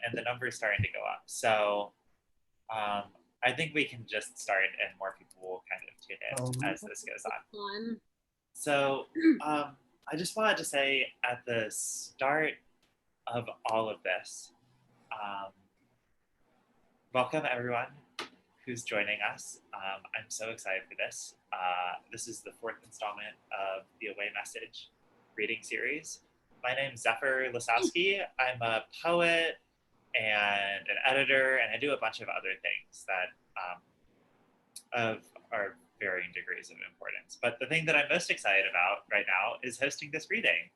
and the number is starting to go up. So I think we can just start and more people will kind of tune in as this goes on. So I just wanted to say at the start of all of this, welcome everyone who's joining us. I'm so excited for this. This is the fourth installment of the Away Message reading series. My name's Jennifer Tamayo. I'm a poet and an editor, and I do a bunch of other things that are varying degrees of importance. But the thing that I'm most excited about right now is hosting this reading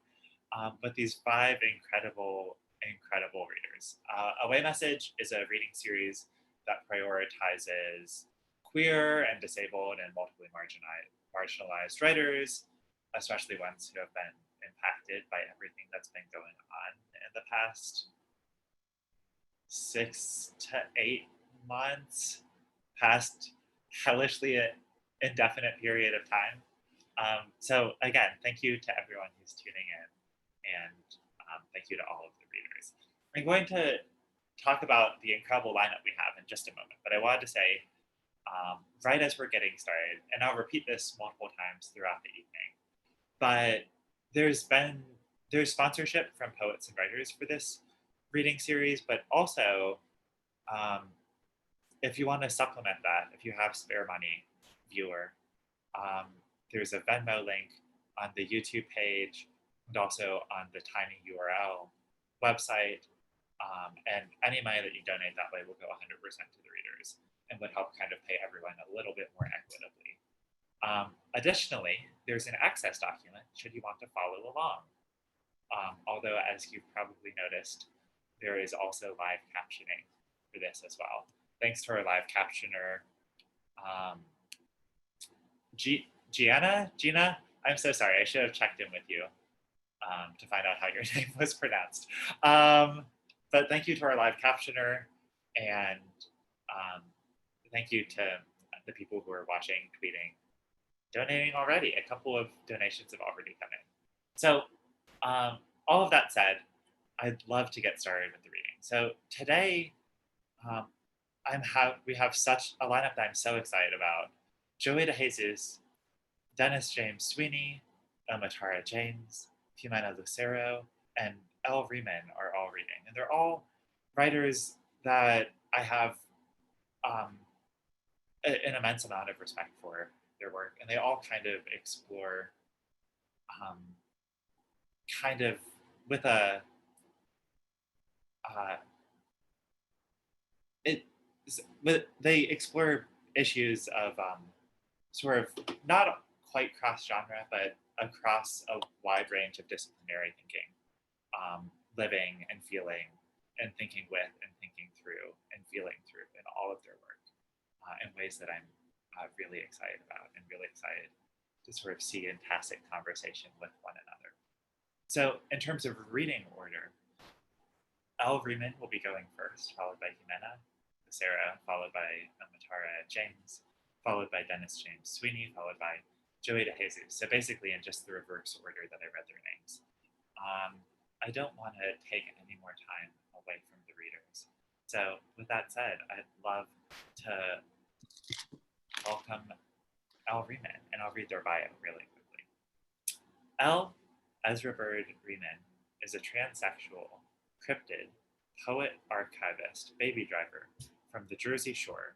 with these 5 incredible readers. Away Message is a reading series that prioritizes queer and disabled and multiply marginalized writers, especially ones who have been impacted by everything that's been going on in the past 6 to 8 months, past hellishly indefinite period of time. So again, thank you to everyone who's tuning in, and thank you to all of the readers. I'm going to talk about the incredible lineup we have in just a moment, but I wanted to say, right as we're getting started, and I'll repeat this multiple times throughout the evening, but there's sponsorship from poets and writers for this reading series, but also if you want to supplement that, if you have spare money, viewer, there's a Venmo link on the YouTube page and also on the Tiny URL website. And any money that you donate that way will go 100% to the readers and would help kind of pay everyone a little bit more equitably. Additionally, there's an access document should you want to follow along. Although, as you've probably noticed, there is also live captioning for this as well. Thanks to our live captioner, Gina, I'm so sorry. I should have checked in with you to find out how your name was pronounced. But thank you to our live captioner, and thank you to the people who are watching, tweeting, donating already. A couple of donations have already come in. So all of that said, I'd love to get started with the reading. So today, we have such a lineup that I'm so excited about. Joey DeJesus, Dennis James Sweeney, Omotara James, Ximena Lucero, and Reeman are all reading. And they're all writers that I have an immense amount of respect for their work. And they all kind of explore kind of with a they explore issues of sort of not quite cross-genre, but across a wide range of disciplinary thinking, living and feeling and thinking with and thinking through and feeling through in all of their work in ways that I'm really excited about and really excited to sort of see in tacit conversation with one another. So in terms of reading order, Reeman will be going first, followed by Jimena Lucero, followed by Omotara James, followed by Dennis James Sweeney, followed by Joey DeJesus. So basically in just the reverse order that I read their names. I don't want to take any more time away from the readers. So with that said, I'd love to welcome Reeman, and I'll read their bio really quickly. Ezra Bird Reeman is a transsexual, cryptid, poet, archivist, baby driver from the Jersey Shore.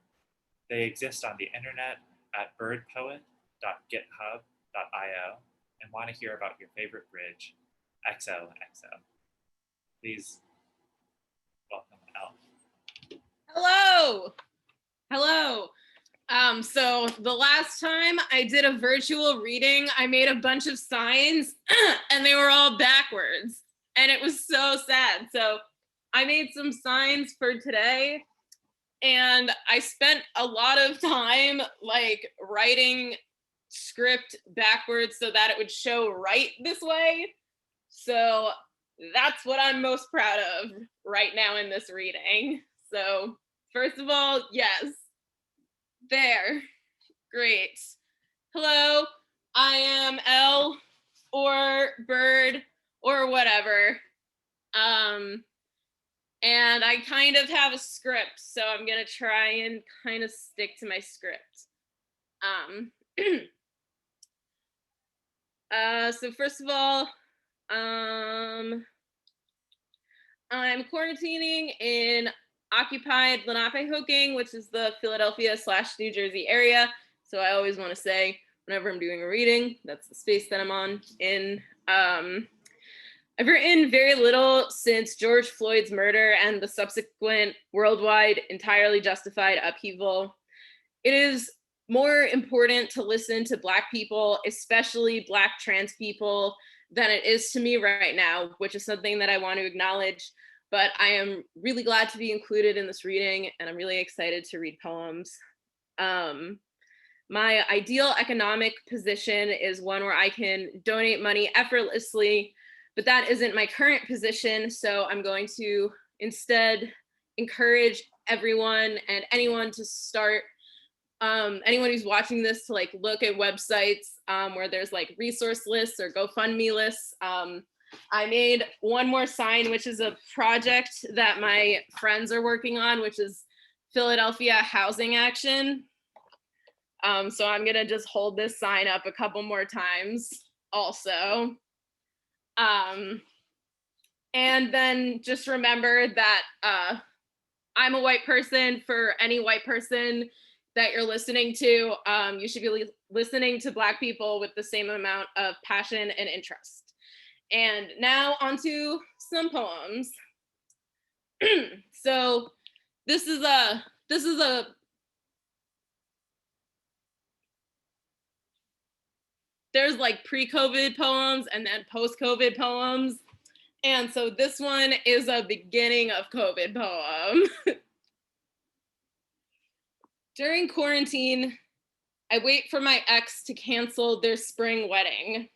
They exist on the internet at birdpoet.github.io and want to hear about your favorite bridge, XOXO. Please welcome Elle. Hello. So the last time I did a virtual reading, I made a bunch of signs and they were all backwards. And it was so sad. So I made some signs for today, and I spent a lot of time like writing script backwards so that it would show right this way. So that's what I'm most proud of right now in this reading. So first of all, yes, there, great. Hello, I am Elle or Bird or whatever. And I kind of have a script, so I'm gonna try and kind of stick to my script. So first of all, I'm quarantining in occupied Lenape-Hoking, which is the Philadelphia/New Jersey area. So I always want to say, whenever I'm doing a reading, that's the space that I'm on in. I've written very little since George Floyd's murder and the subsequent worldwide entirely justified upheaval. It is more important to listen to Black people, especially Black trans people, than it is to me right now, which is something that I want to acknowledge. But I am really glad to be included in this reading, and I'm really excited to read poems. My ideal economic position is one where I can donate money effortlessly, but that isn't my current position. So I'm going to instead encourage everyone and anyone to start, anyone who's watching this, to like look at websites where there's like resource lists or GoFundMe lists. I made one more sign, which is a project that my friends are working on, which is Philadelphia Housing Action. So I'm gonna just hold this sign up a couple more times also. And then just remember that I'm a white person. For any white person that you're listening to, you should be listening to Black people with the same amount of passion and interest. And now onto some poems. So this is a there's like pre-COVID poems and then post-COVID poems. And so this one is a beginning of COVID poem. During quarantine, I wait for my ex to cancel their spring wedding.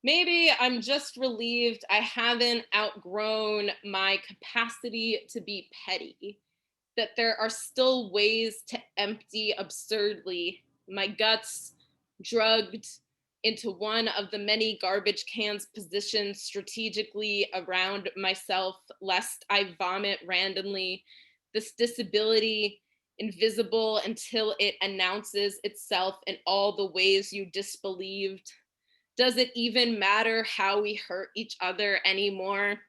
Maybe I'm just relieved I haven't outgrown my capacity to be petty, that there are still ways to empty absurdly my guts, drugged into one of the many garbage cans positioned strategically around myself, lest I vomit randomly. This disability, invisible until it announces itself in all the ways you disbelieved. Does it even matter how we hurt each other anymore?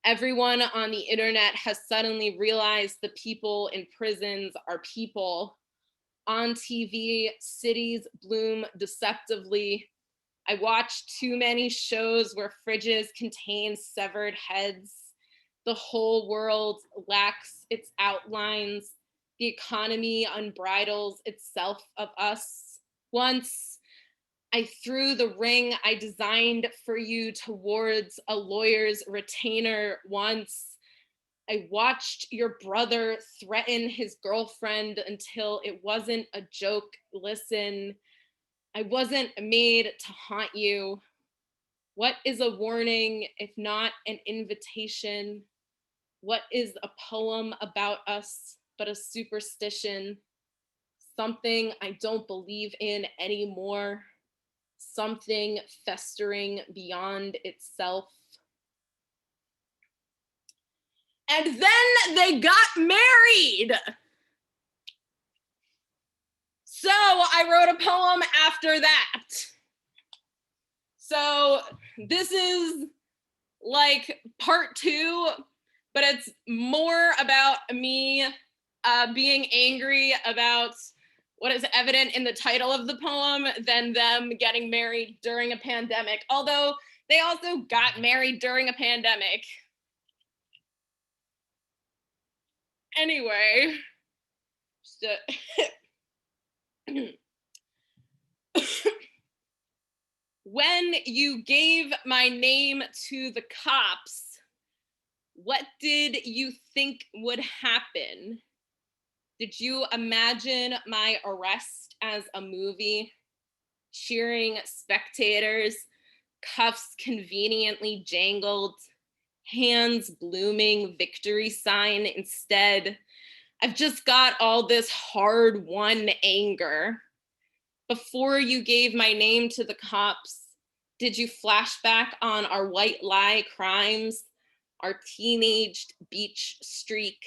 Everyone on the internet has suddenly realized the people in prisons are people. On TV, cities bloom deceptively. I watch too many shows where fridges contain severed heads. The whole world lacks its outlines. The economy unbridles itself of us. Once I threw the ring I designed for you towards a lawyer's retainer. Once I watched your brother threaten his girlfriend until it wasn't a joke. Listen, I wasn't made to haunt you. What is a warning if not an invitation? What is a poem about us but a superstition? Something I don't believe in anymore. Something festering beyond itself. And then they got married. So I wrote a poem after that. So this is like part 2, but it's more about me being angry about what is evident in the title of the poem than them getting married during a pandemic, although they also got married during a pandemic. Anyway, when you gave my name to the cops, what did you think would happen? Did you imagine my arrest as a movie? Cheering spectators, cuffs conveniently jangled, hands blooming victory sign instead. I've just got all this hard-won anger. Before you gave my name to the cops, did you flash back on our white lie crimes? our teenaged beach streak,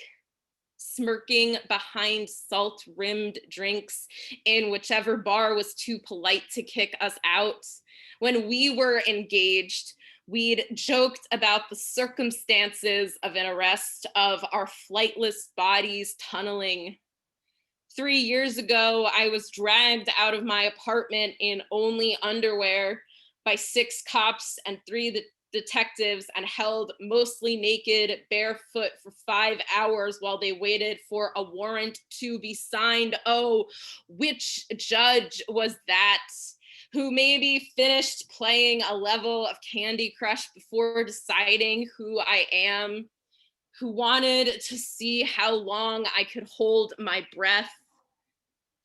smirking behind salt-rimmed drinks in whichever bar was too polite to kick us out. When we were engaged, we'd joked about the circumstances of an arrest, of our flightless bodies tunneling. 3 years ago, I was dragged out of my apartment in only underwear by 6 cops and 3 detectives and held mostly naked, barefoot for 5 hours while they waited for a warrant to be signed. Oh, which judge was that? Who maybe finished playing a level of Candy Crush before deciding who I am, who wanted to see how long I could hold my breath.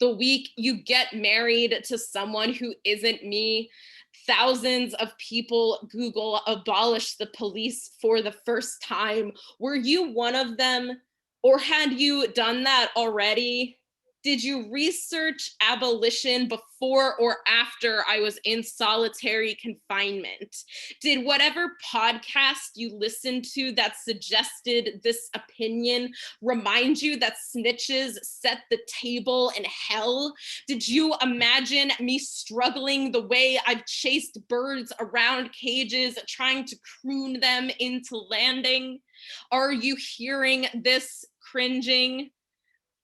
The week you get married to someone who isn't me, thousands of people Google abolish the police for the first time. Were you one of them? Or had you done that already? Did you research abolition before or after I was in solitary confinement? Did whatever podcast you listened to that suggested this opinion remind you that snitches set the table in hell? Did you imagine me struggling the way I've chased birds around cages, trying to croon them into landing? Are you hearing this cringing?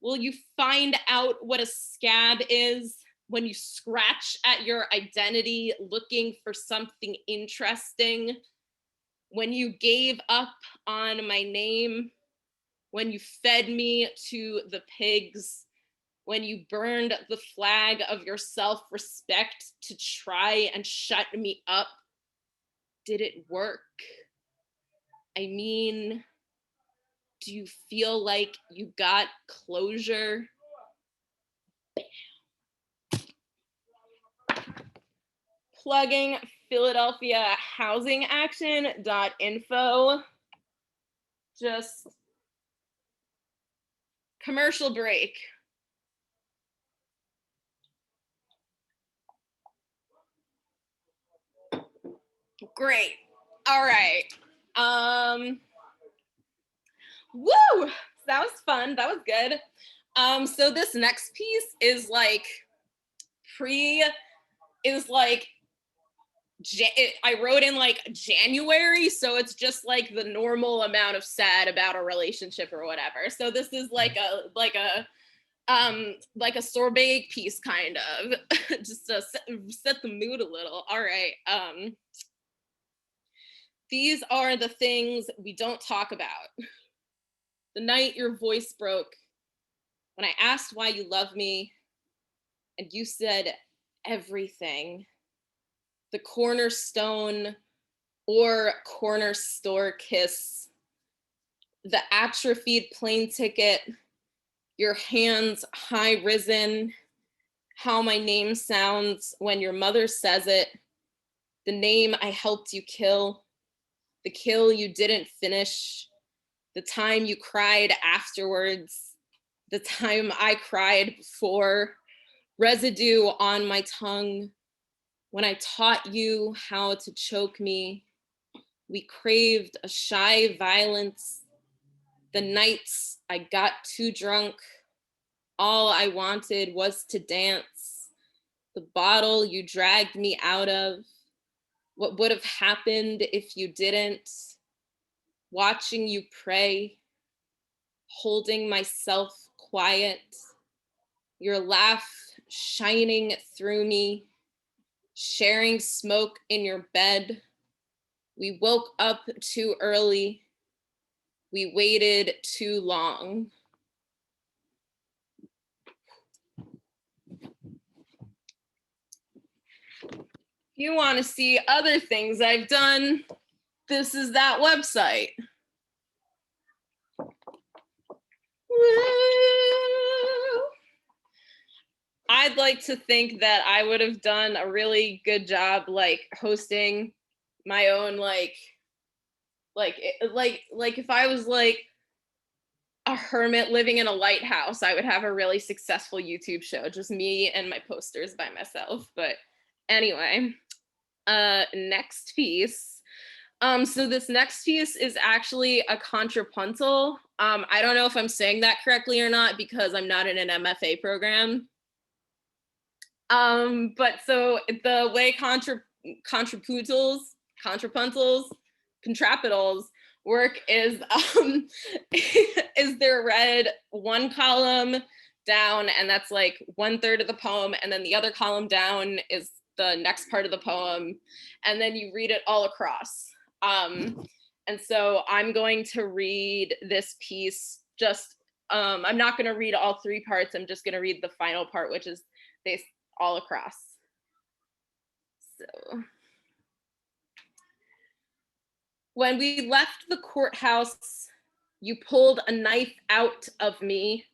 Will you find out what a scab is when you scratch at your identity looking for something interesting? When you gave up on my name? When you fed me to the pigs? When you burned the flag of your self-respect to try and shut me up? Did it work? I mean, do you feel like you got closure? Plugging Philadelphia Housing Action.info. Just commercial break. Great. All right. Woo! That was fun. That was good. So this next piece is like I wrote in like January, so it's just like the normal amount of sad about a relationship or whatever. So this is like a sorbet piece kind of, just to set the mood a little. All right. These are the things we don't talk about. The night your voice broke, when I asked why you love me, and you said everything. The cornerstone or corner store kiss, the atrophied plane ticket, your hands high risen, how my name sounds when your mother says it, the name I helped you kill, the kill you didn't finish, the time you cried afterwards, the time I cried before, residue on my tongue. When I taught you how to choke me, we craved a shy violence. The nights I got too drunk, all I wanted was to dance. The bottle you dragged me out of, what would have happened if you didn't? Watching you pray, holding myself quiet, your laugh shining through me, sharing smoke in your bed. We woke up too early. We waited too long. If you want to see other things I've done, this is that website. Woo! I'd like to think that I would have done a really good job like hosting my own like if I was like a hermit living in a lighthouse, I would have a really successful YouTube show, just me and my posters by myself. But anyway, next piece. So this next piece is actually a contrapuntal. I don't know if I'm saying that correctly or not because I'm not in an MFA program. But so the way contrapuntals, contrapitals work is is they're read one column down, and that's like 1/3 of the poem, and then the other column down is the next part of the poem, and then you read it all across. And so I'm going to read this piece just, I'm not going to read all 3 parts. I'm just going to read the final part, which is based all across. So, when we left the courthouse, you pulled a knife out of me,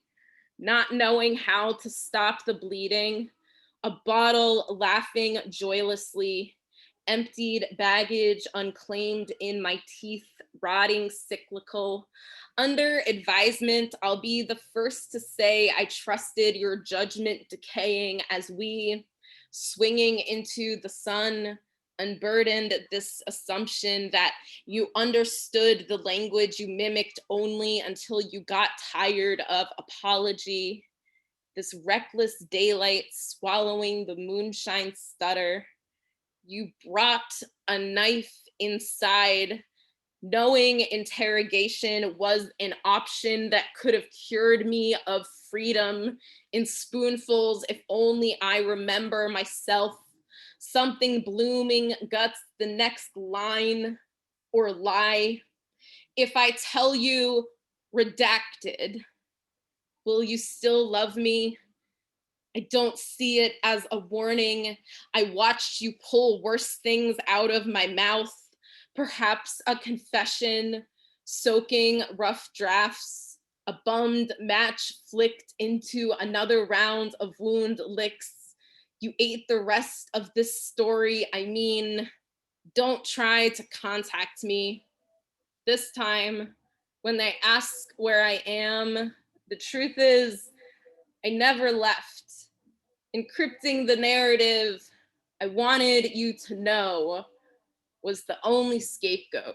not knowing how to stop the bleeding, a bottle laughing joylessly, emptied baggage unclaimed in my teeth, rotting cyclical. Under advisement, I'll be the first to say I trusted your judgment decaying as we, swinging into the sun, unburdened this assumption that you understood the language you mimicked only until you got tired of apology. This reckless daylight swallowing the moonshine stutter. You brought a knife inside, knowing interrogation was an option that could have cured me of freedom in spoonfuls if only I remember myself. Something blooming guts the next line or lie. If I tell you redacted, will you still love me? I don't see it as a warning. I watched you pull worse things out of my mouth, perhaps a confession, soaking rough drafts, a bummed match flicked into another round of wound licks. You ate the rest of this story. I mean, don't try to contact me. This time, when they ask where I am, the truth is, I never left. Encrypting the narrative I wanted you to know was the only scapegoat.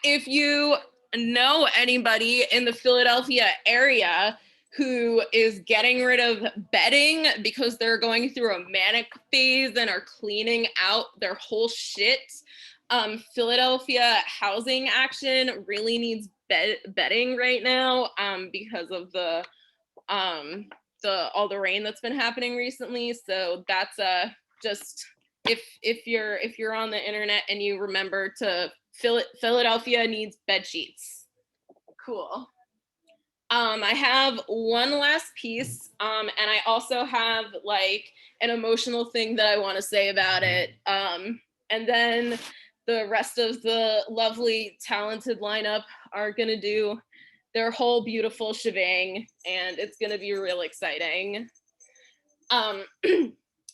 If you know anybody in the Philadelphia area who is getting rid of bedding because they're going through a manic phase and are cleaning out their whole shit, Philadelphia Housing Action really needs bedding right now because of the all the rain that's been happening recently. So that's just if you're on the internet and you remember to Philadelphia needs bed sheets. Cool. I have one last piece, and I also have like an emotional thing that I want to say about it. And then the rest of the lovely, talented lineup are gonna do their whole beautiful shebang, and it's gonna be real exciting.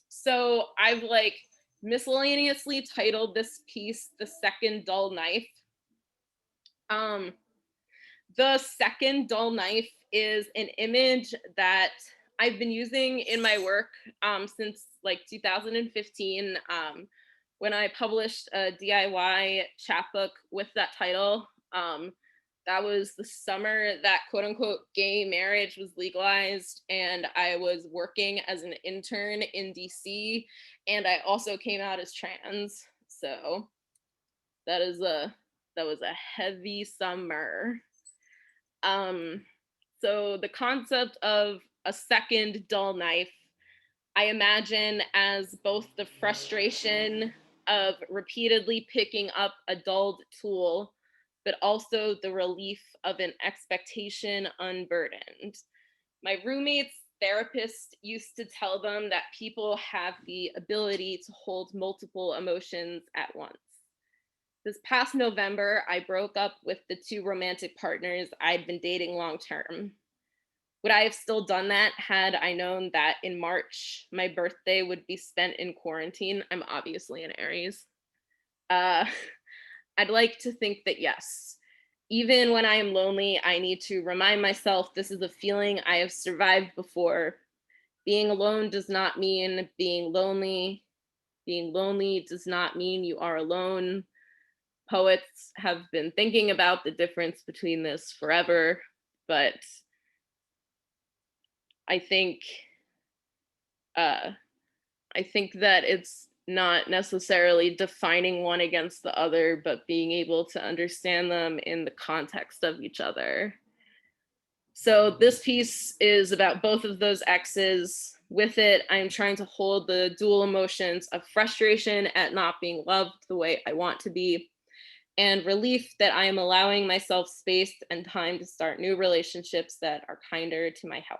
So I've like miscellaneously titled this piece "The Second Dull Knife." The second dull knife is an image that I've been using in my work since like 2015, when I published a DIY chapbook with that title. That was the summer that quote unquote gay marriage was legalized, and I was working as an intern in DC, and I also came out as trans. So that was a heavy summer. So the concept of a second dull knife, I imagine as both the frustration of repeatedly picking up a dulled tool, but also the relief of an expectation unburdened. My roommate's therapist used to tell them that people have the ability to hold multiple emotions at once. This past November, I broke up with the 2 romantic partners I'd been dating long term. Would I have still done that had I known that in March, my birthday would be spent in quarantine? I'm obviously an Aries. I'd like to think that yes. Even when I am lonely, I need to remind myself this is a feeling I have survived before. Being alone does not mean being lonely. Being lonely does not mean you are alone. Poets have been thinking about the difference between this forever, but I think that it's not necessarily defining one against the other, but being able to understand them in the context of each other. So this piece is about both of those X's. With it, I'm trying to hold the dual emotions of frustration at not being loved the way I want to be, and relief that I am allowing myself space and time to start new relationships that are kinder to my health.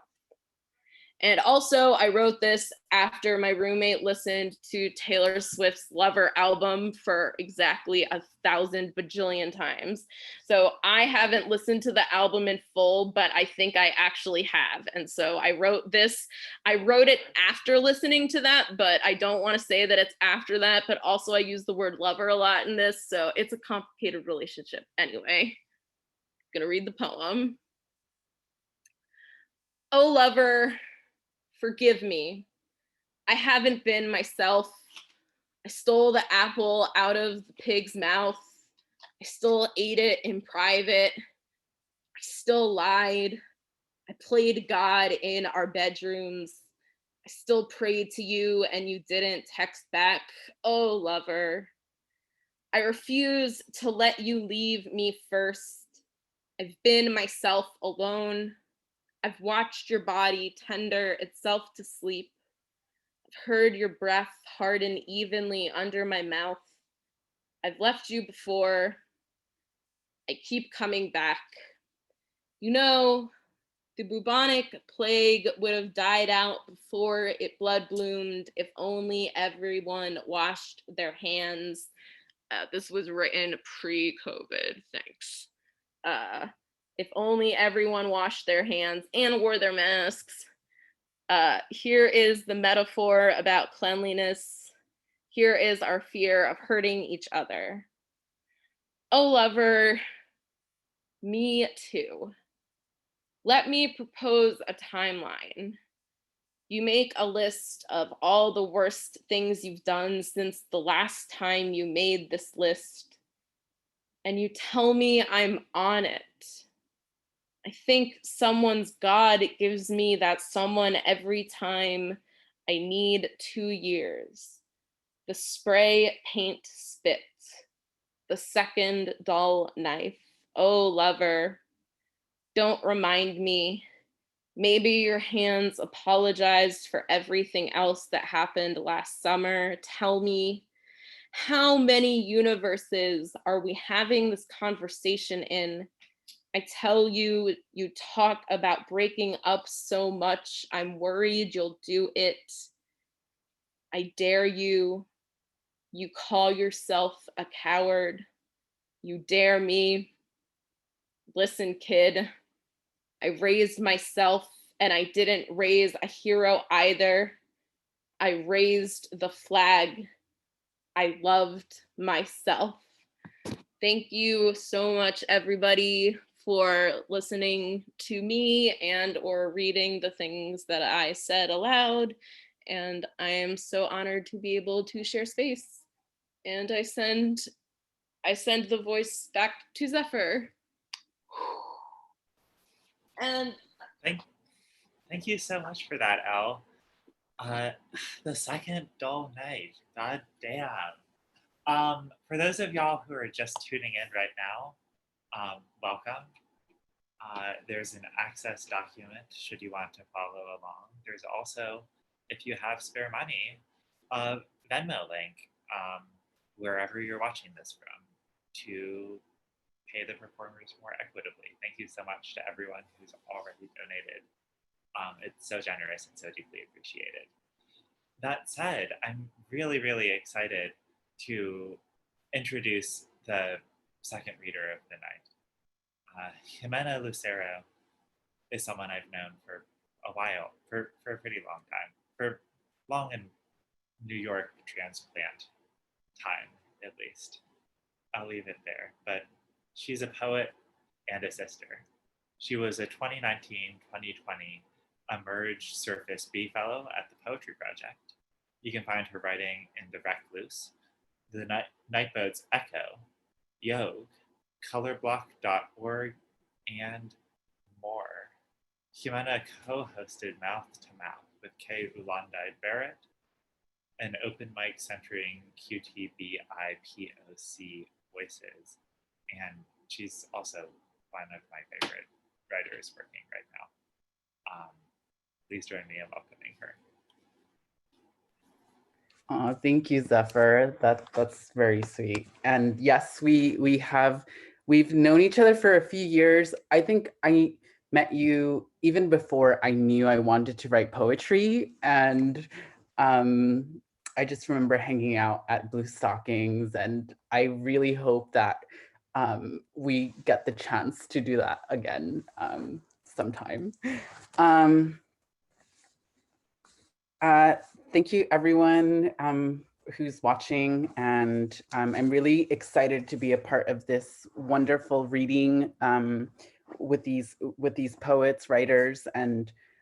And also, I wrote this after my roommate listened to Taylor Swift's Lover album for exactly 1,000 bajillion times. So I haven't listened to the album in full, but I think I actually have. And so I wrote this. I wrote it after listening to that, but I don't want to say that it's after that. But also, I use the word lover a lot in this. So it's a complicated relationship. Anyway, I'm going to read the poem. Oh, lover, forgive me. I haven't been myself. I stole the apple out of the pig's mouth. I still ate it in private. I still lied. I played God in our bedrooms. I still prayed to you and you didn't text back. Oh, lover. I refuse to let you leave me first. I've been myself alone. I've watched your body tender itself to sleep. I've heard your breath harden evenly under my mouth. I've left you before. I keep coming back. You know, the bubonic plague would have died out before it blood bloomed if only everyone washed their hands. This was written pre-COVID, thanks. If only everyone washed their hands and wore their masks. Here is the metaphor about cleanliness. Here is our fear of hurting each other. Oh, lover, me too. Let me propose a timeline. You make a list of all the worst things you've done since the last time you made this list, and you tell me I'm on it. I think someone's God gives me that someone every time I need 2 years. The spray paint spit, the second dull knife. Oh, lover, don't remind me. Maybe your hands apologized for everything else that happened last summer. Tell me, how many universes are we having this conversation in? I tell you, you talk about breaking up so much. I'm worried you'll do it. I dare you. You call yourself a coward. You dare me. Listen, kid, I raised myself and I didn't raise a hero either. I raised the flag. I loved myself. Thank you so much, everybody, for listening to me and or reading the things that I said aloud. And I am so honored to be able to share space. And I send the voice back to Zephyr. And Thank you so much for that, Elle. The second dull night. God damn. For those of y'all who are just tuning in right now, welcome. There's an access document should you want to follow along. There's also, if you have spare money, a Venmo link wherever you're watching this from to pay the performers more equitably. Thank you so much to everyone who's already donated. It's so generous and so deeply appreciated. That said, I'm really, really excited to introduce the second reader of the night. Ximena Lucero is someone I've known for a while, for a pretty long time, for long in New York transplant time, at least. I'll leave it there. But she's a poet and a sister. She was a 2019-2020 a Merge Surface B Fellow at the Poetry Project. You can find her writing in The Recluse, The Nightboat's Echo, Yog, colorblock.org, and more. Ximena co-hosted Mouth to Mouth with Kay Ulandai Barrett, an open mic centering QTBIPOC voices, and she's also one of my favorite writers working right now. Please join me in welcoming her. Thank you, Zephyr. That's very sweet. And yes, we've known each other for a few years. I think I met you even before I knew I wanted to write poetry. And I just remember hanging out at Blue Stockings, and I really hope that we get the chance to do that again sometime. Thank you, everyone who's watching, and I'm really excited to be a part of this wonderful reading with these poets, writers,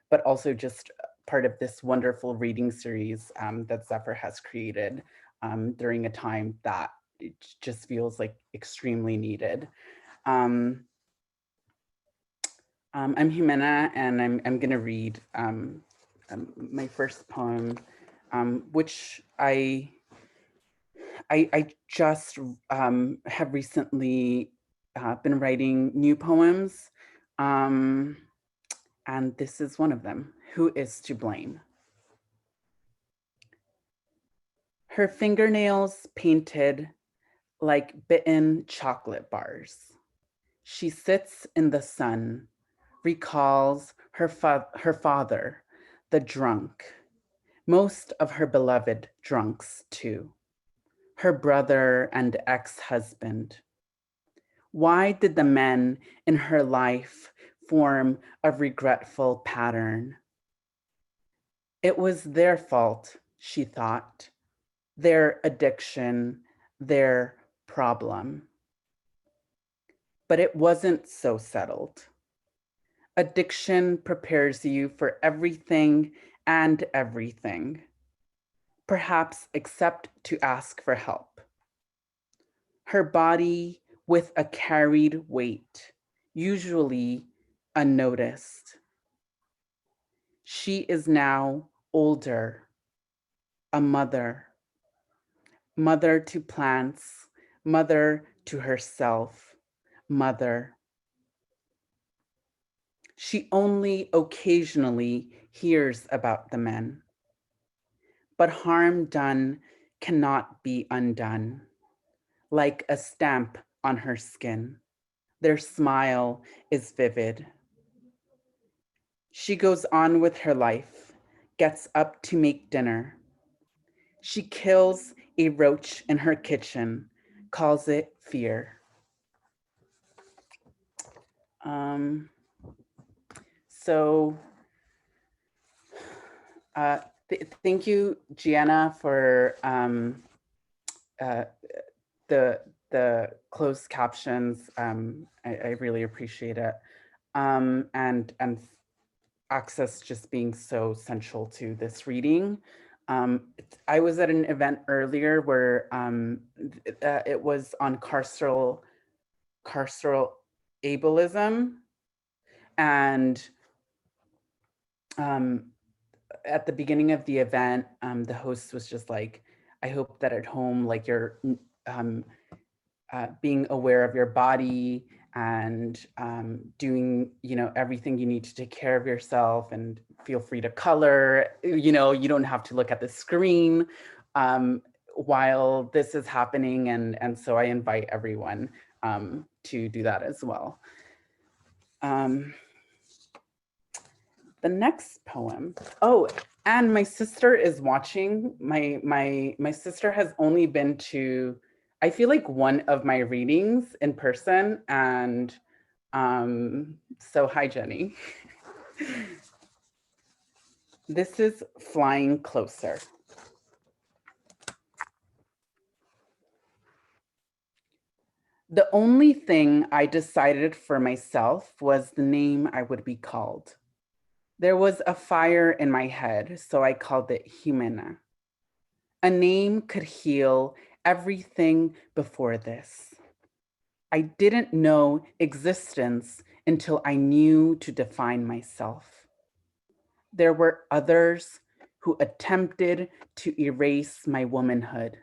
but also just part of this wonderful reading series that Zephyr has created during a time that it just feels like extremely needed. I'm Jimena, and I'm going to read my first poem, which I just have recently been writing new poems, and this is one of them. Who is to blame? Her fingernails painted like bitten chocolate bars. She sits in the sun, recalls her father, the drunk, most of her beloved drunks too, her brother and ex-husband. Why did the men in her life form a regretful pattern? It was their fault, she thought, their addiction, their problem. But it wasn't so settled. Addiction prepares you for everything and everything, perhaps except to ask for help. Her body with a carried weight, usually unnoticed. She is now older, a mother, mother to plants, mother to herself, mother. She only occasionally hears about the men, but harm done cannot be undone. Like a stamp on her skin, their smile is vivid. She goes on with her life, gets up to make dinner. She kills a roach in her kitchen, calls it fear. Thank you, Gianna, for the closed captions. I really appreciate it. And Access just being so central to this reading. I was at an event earlier where it was on carceral ableism, and at the beginning of the event, the host was just like, I hope that at home, like you're being aware of your body and doing, everything you need to take care of yourself, and feel free to color, you don't have to look at the screen while this is happening. And so I invite everyone to do that as well. The next poem. Oh, and my sister is watching. My sister has only been to, I feel like, one of my readings in person. And so hi, Jenny. This is Flying Closer. The only thing I decided for myself was the name I would be called. There was a fire in my head, so I called it Ximena. A name could heal everything before this. I didn't know existence until I knew to define myself. There were others who attempted to erase my womanhood.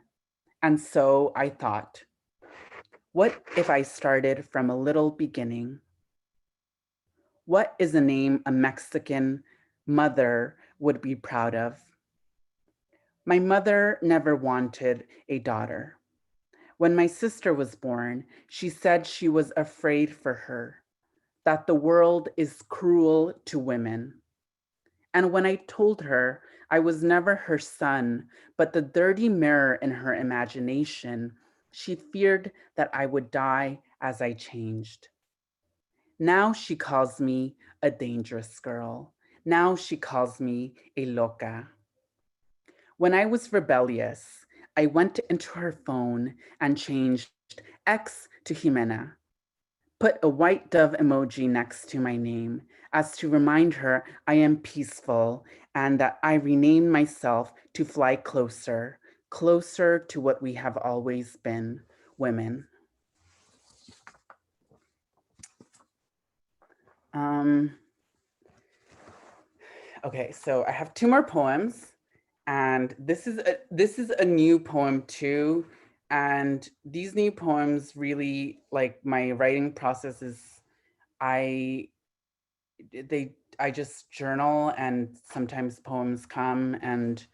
And so I thought, what if I started from a little beginning? What is a name a Mexican mother would be proud of? My mother never wanted a daughter. When my sister was born, she said she was afraid for her, that the world is cruel to women. And when I told her I was never her son, but the dirty mirror in her imagination, she feared that I would die as I changed. Now she calls me a dangerous girl. Now she calls me a loca. When I was rebellious, I went into her phone and changed X to Ximena, put a white dove emoji next to my name as to remind her I am peaceful and that I renamed myself to fly closer, closer to what we have always been, women. Okay, so I have two more poems, and this is a new poem too. And these new poems really, like, my writing process is I just journal, and sometimes poems come, and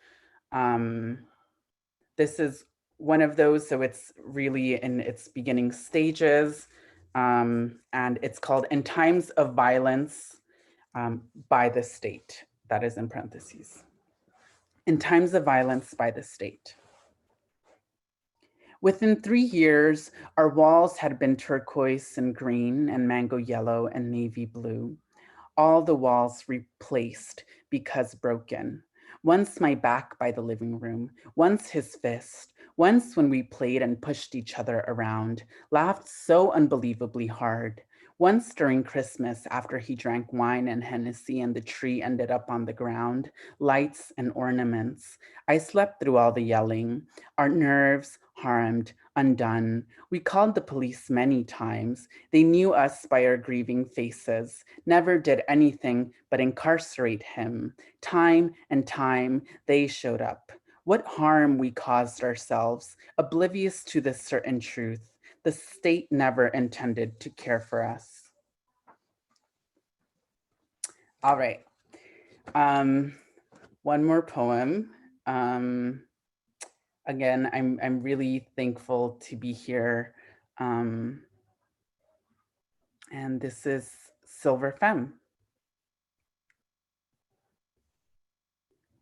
this is one of those, so it's really in its beginning stages, and it's called In Times of Violence by the State. That is in parentheses. In times of violence by the state. Within 3 years, our walls had been turquoise and green and mango yellow and navy blue. All the walls replaced because broken. Once my back by the living room, once his fist, once when we played and pushed each other around, laughed so unbelievably hard. Once during Christmas, after he drank wine and Hennessy and the tree ended up on the ground, lights and ornaments. I slept through all the yelling, our nerves harmed, undone. We called the police many times. They knew us by our grieving faces, never did anything but incarcerate him. Time and time, they showed up. What harm we caused ourselves, oblivious to this certain truth. The state never intended to care for us. All right. One more poem. Again, I'm really thankful to be here. And this is Silver Femme.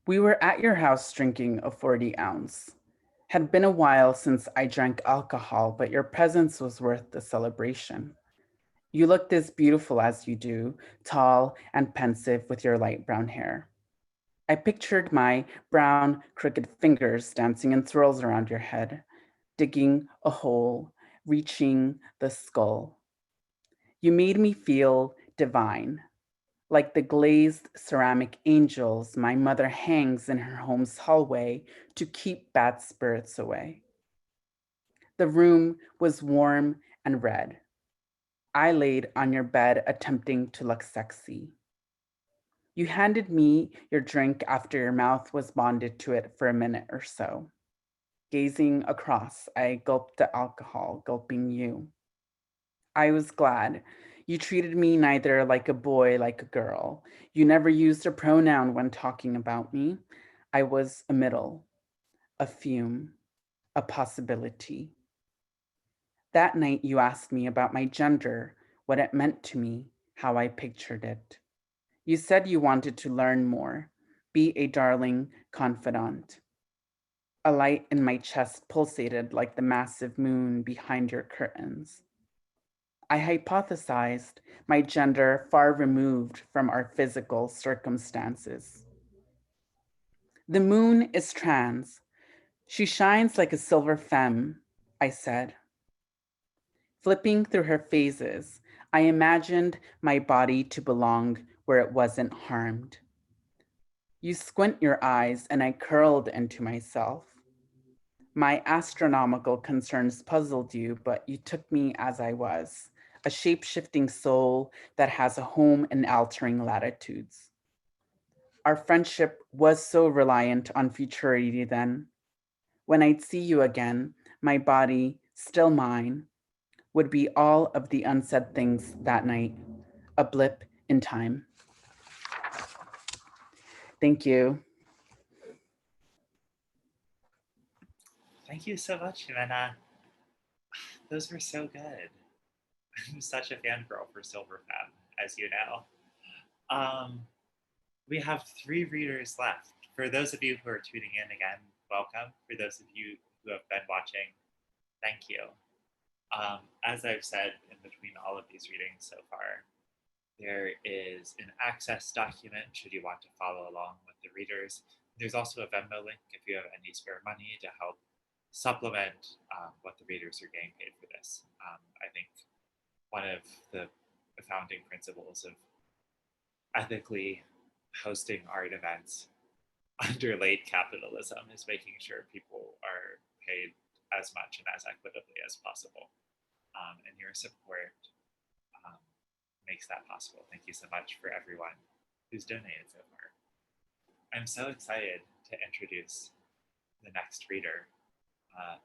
We were at your house drinking a 40 ounce. Had been a while since I drank alcohol, but your presence was worth the celebration. You looked as beautiful as you do, tall and pensive with your light brown hair. I pictured my brown, crooked fingers dancing in swirls around your head, digging a hole, reaching the skull. You made me feel divine, like the glazed ceramic angels my mother hangs in her home's hallway to keep bad spirits away. The room was warm and red. I laid on your bed attempting to look sexy. You handed me your drink after your mouth was bonded to it for a minute or so. Gazing across, I gulped the alcohol, gulping you. I was glad. You treated me neither like a boy, like a girl. You never used a pronoun when talking about me. I was a middle, a fume, a possibility. That night you asked me about my gender, what it meant to me, how I pictured it. You said you wanted to learn more, be a darling confidant. A light in my chest pulsated like the massive moon behind your curtains. I hypothesized my gender far removed from our physical circumstances. The moon is trans. She shines like a silver femme, I said. Flipping through her phases, I imagined my body to belong where it wasn't harmed. You squint your eyes and I curled into myself. My astronomical concerns puzzled you, but you took me as I was, a shape-shifting soul that has a home in altering latitudes. Our friendship was so reliant on futurity then. When I'd see you again, my body, still mine, would be all of the unsaid things that night, a blip in time. Thank you. Thank you so much, Jimena. Those were so good. I'm such a fangirl for Silverfab, as you know. We have 3 readers left. For those of you who are tuning in again, welcome. For those of you who have been watching, thank you. As I've said in between all of these readings so far, there is an access document should you want to follow along with the readers. There's also a Venmo link if you have any spare money to help supplement what the readers are getting paid for this. I think one of the founding principles of ethically hosting art events under late capitalism is making sure people are paid as much and as equitably as possible. And your support makes that possible. Thank you so much for everyone who's donated so far. I'm so excited to introduce the next reader.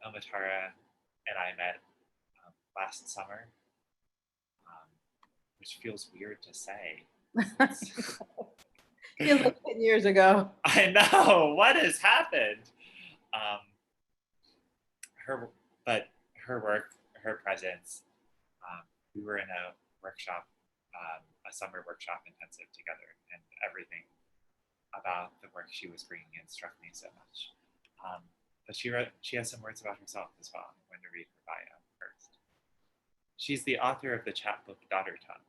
Omotara and I met last summer, which feels weird to say. Feels like 10 years ago. I know, what has happened? Her work, her presence, we were in a workshop, a summer workshop intensive together, and everything about the work she was bringing in struck me so much. But she has some words about herself as well. I'm going to read her bio first. She's the author of the chapbook Daughter Tongue,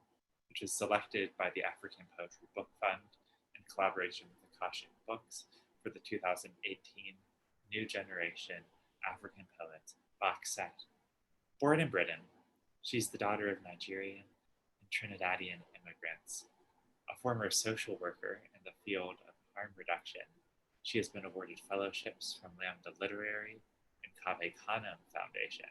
which was selected by the African Poetry Book Fund in collaboration with Akashic Books for the 2018 New Generation African Poets box set. Born in Britain, she's the daughter of Nigerian and Trinidadian immigrants. A former social worker in the field of harm reduction, she has been awarded fellowships from Lambda Literary and Cave Canem Foundation.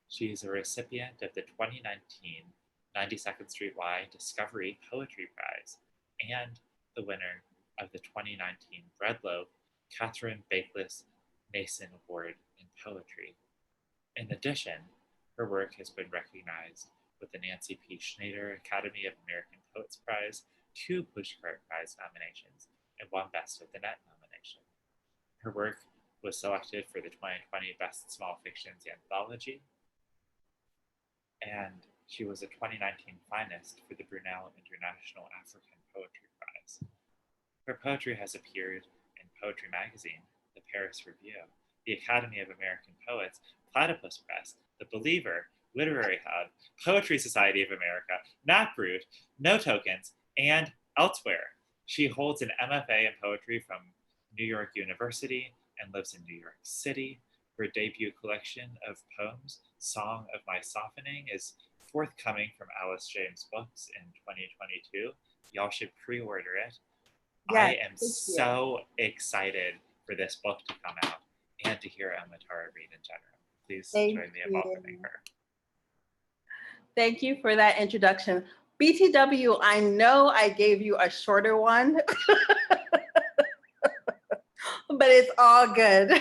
She is a recipient of the 2019 92nd Street Y Discovery Poetry Prize and the winner of the 2019 Breadloaf Catherine Bakeless Nason Award in Poetry. In addition, her work has been recognized with the Nancy P. Schneider Academy of American Poets Prize, 2 Pushcart Prize nominations, and 1 Best of the Net nomination. Her work was selected for the 2020 Best Small Fictions Anthology, and she was a 2019 finalist for the Brunel International African Poetry Prize. Her poetry has appeared in Poetry Magazine, the Paris Review, the Academy of American Poets, Platypus Press, The Believer, Literary Hub, Poetry Society of America, Nat Brut, No Tokens, and elsewhere. She holds an MFA in poetry from New York University and lives in New York City. Her debut collection of poems, Song of My Softening, is forthcoming from Alice James Books in 2022. Y'all should pre-order it. Yes, I am so excited for this book to come out and to hear Omotara read in general. Please join me in welcoming her. Thank you for that introduction. BTW, I know I gave you a shorter one, but it's all good.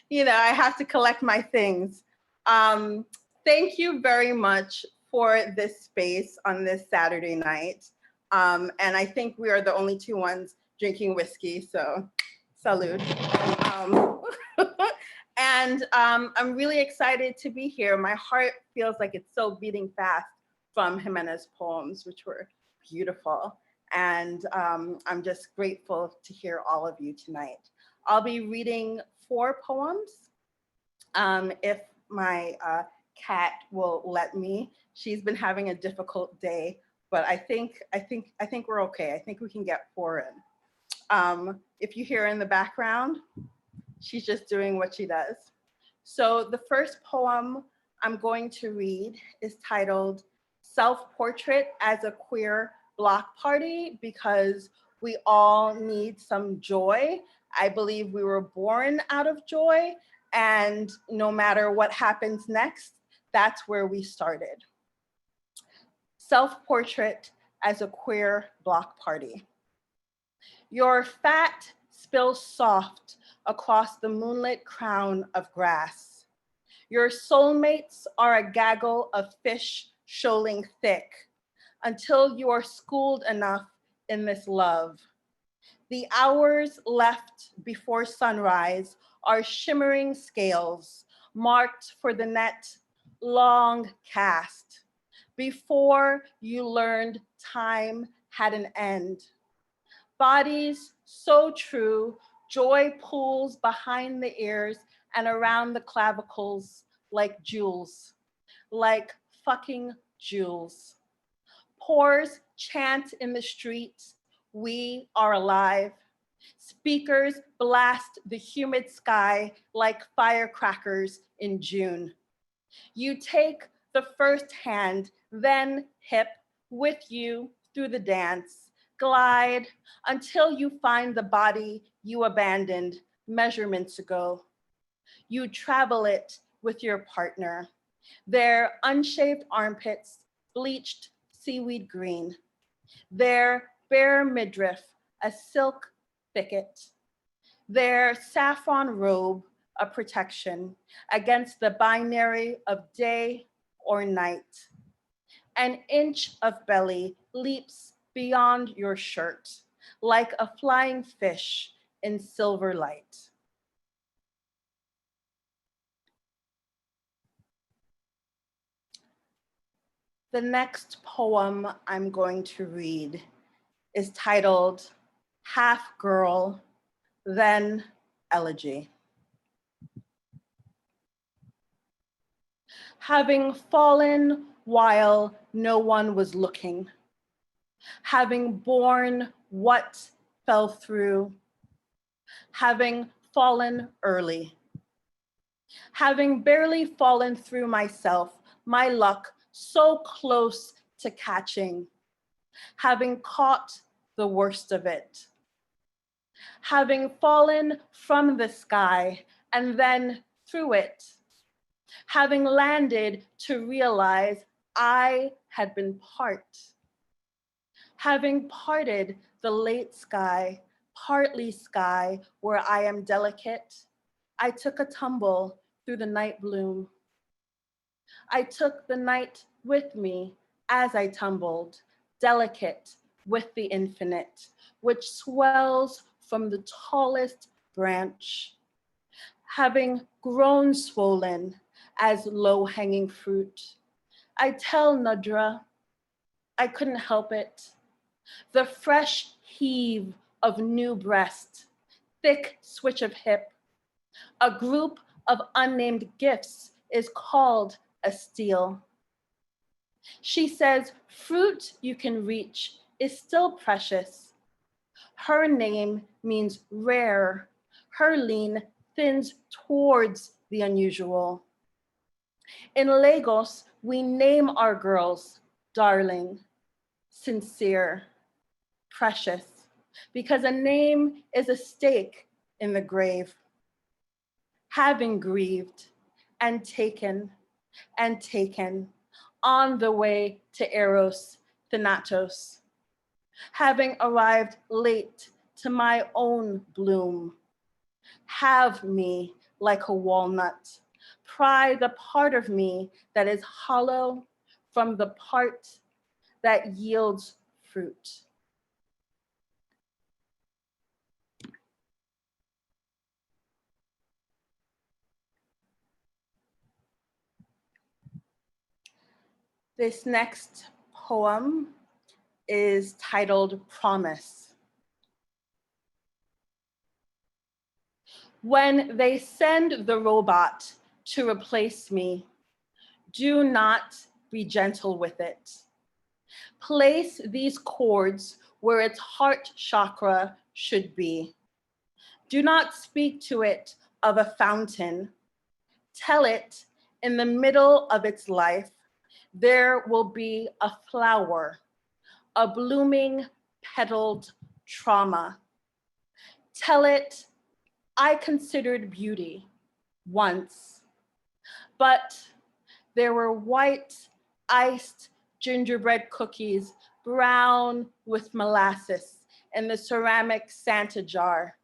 You know, I have to collect my things. Thank you very much for this space on this Saturday night. And I think we are the only 2 ones drinking whiskey, so salute. And I'm really excited to be here. My heart feels like it's so beating fast from Ximena's poems, which were beautiful. And I'm just grateful to hear all of you tonight. I'll be reading 4 poems, if my cat will let me. She's been having a difficult day, but I think we're okay. I think we can get 4 in. If you hear in the background, she's just doing what she does. So the first poem I'm going to read is titled Self-Portrait as a Queer block party because we all need some joy. I believe we were born out of joy, and no matter what happens next, that's where we started. Self-portrait as a queer block party. Your fat spills soft across the moonlit crown of grass. Your soulmates are a gaggle of fish shoaling thick until you are schooled enough in this love. The hours left before sunrise are shimmering scales marked for the net long cast before you learned time had an end. Bodies so true, joy pulls behind the ears and around the clavicles like jewels, like fucking jewels. Pores chant in the streets, we are alive. Speakers blast the humid sky like firecrackers in June. You take the first hand, then hip with you through the dance, glide until you find the body you abandoned measurements ago. You travel it with your partner, their unshaved armpits bleached seaweed green, their bare midriff a silk thicket, their saffron robe a protection against the binary of day or night. An inch of belly leaps beyond your shirt like a flying fish in silver light. The next poem I'm going to read is titled Half Girl, Then Elegy. Having fallen while no one was looking, having borne what fell through, having fallen early, having barely fallen through myself, my luck so close to catching, having caught the worst of it, having fallen from the sky and then through it, having landed to realize I had been part, having parted the late sky, partly sky where I am delicate, I took a tumble through the night bloom. I took the night with me as I tumbled, delicate with the infinite, which swells from the tallest branch, having grown swollen as low-hanging fruit. I tell Nudra, I couldn't help it. The fresh heave of new breast, thick switch of hip, a group of unnamed gifts is called a steal. She says fruit you can reach is still precious. Her name means rare. Her lean thins towards the unusual. In Lagos, we name our girls darling, sincere, precious, because a name is a stake in the grave. Having grieved and taken on the way to Eros Thanatos, having arrived late to my own bloom. Have me like a walnut, pry the part of me that is hollow from the part that yields fruit. This next poem is titled Promise. When they send the robot to replace me, do not be gentle with it. Place these chords where its heart chakra should be. Do not speak to it of a fountain. Tell it in the middle of its life, there will be a flower, a blooming petaled trauma. Tell it I considered beauty once, but there were white iced gingerbread cookies, brown with molasses in the ceramic Santa jar.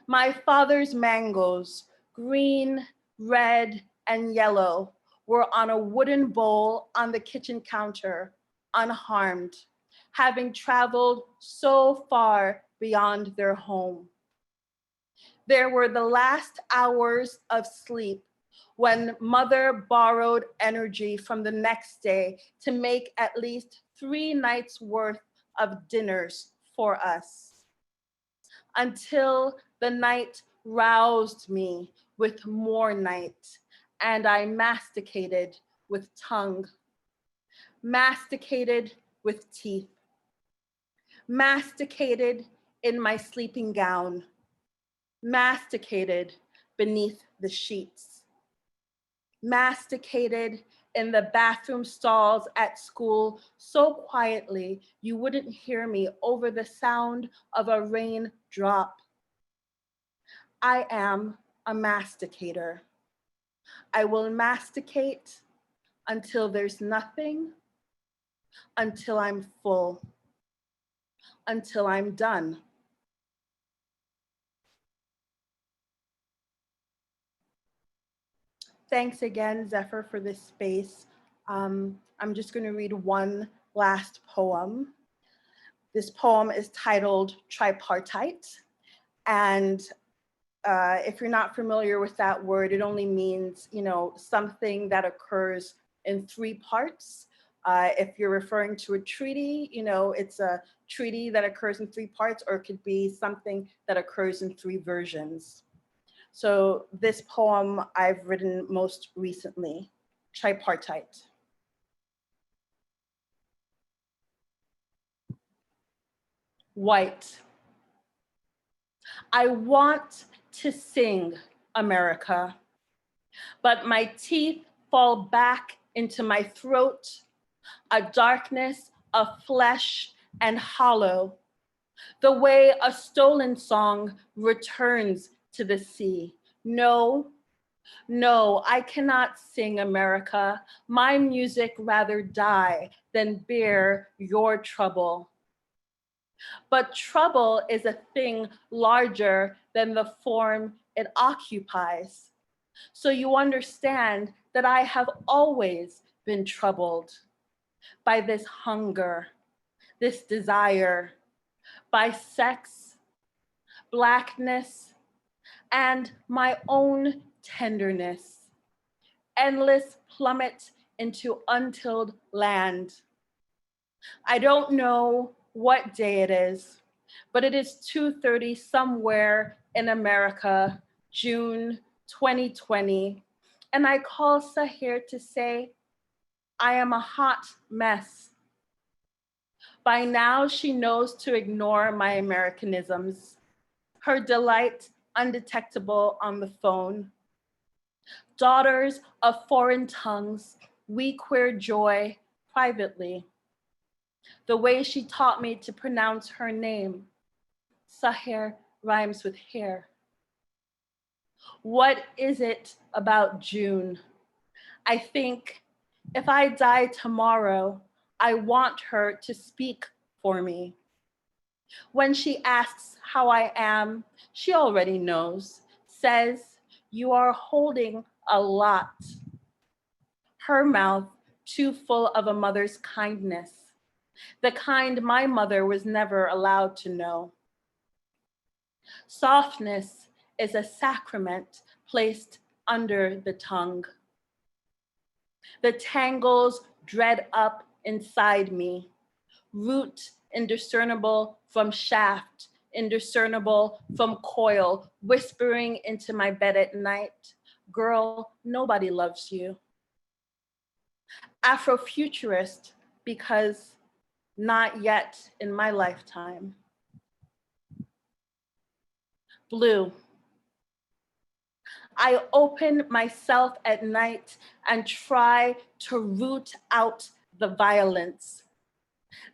My father's mangoes, green, red, and yellow, were on a wooden bowl on the kitchen counter, unharmed, having traveled so far beyond their home. There were the last hours of sleep when mother borrowed energy from the next day to make at least 3 nights worth of dinners for us. Until the night roused me with more night, and I masticated with tongue, masticated with teeth, masticated in my sleeping gown, masticated beneath the sheets, masticated in the bathroom stalls at school so quietly you wouldn't hear me over the sound of a raindrop. I am a masticator. I will masticate until there's nothing, until I'm full, until I'm done. Thanks again, Zephyr, for this space. I'm just going to read one last poem. This poem is titled Tripartite. And if you're not familiar with that word, it only means, something that occurs in 3 parts. If you're referring to a treaty, it's a treaty that occurs in 3 parts, or it could be something that occurs in 3 versions. So this poem I've written most recently, Tripartite. White. I want to sing, America, but my teeth fall back into my throat, a darkness of flesh and hollow, the way a stolen song returns to the sea. No, I cannot sing, America. My music rather die than bear your trouble. But trouble is a thing larger than the form it occupies. So you understand that I have always been troubled by this hunger, this desire, by sex, Blackness, and my own tenderness. Endless plummet into untilled land. I don't know what day it is, but it is 2:30 somewhere in America, June 2020, and I call Sahir to say, I am a hot mess. By now, she knows to ignore my Americanisms, her delight undetectable on the phone. Daughters of foreign tongues, we queer joy privately. The way she taught me to pronounce her name, Sahir rhymes with hair. What is it about June? I think if I die tomorrow, I want her to speak for me. When she asks how I am, she already knows, says, you are holding a lot. Her mouth too full of a mother's kindness, the kind my mother was never allowed to know. Softness is a sacrament placed under the tongue. The tangles dread up inside me, root indiscernible from shaft, indiscernible from coil, whispering into my bed at night, girl, nobody loves you. Afrofuturist, because not yet in my lifetime. Blue. I open myself at night and try to root out the violence.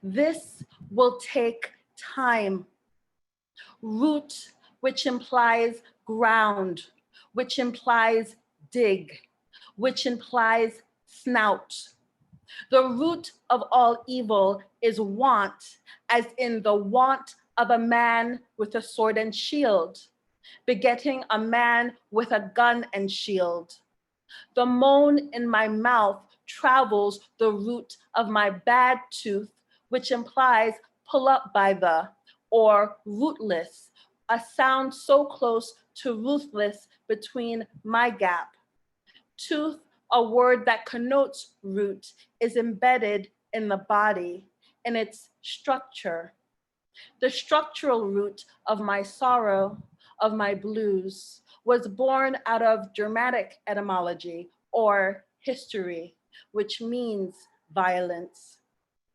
This will take time. Root, which implies ground, which implies dig, which implies snout. The root of all evil is want, as in the want of a man with a sword and shield, begetting a man with a gun and shield. The moan in my mouth travels the root of my bad tooth, which implies pull up by the, or rootless, a sound so close to ruthless between my gap. Tooth, a word that connotes root, is embedded in the body, in its structure. The structural root of my sorrow, of my blues, was born out of dramatic etymology or history, which means violence,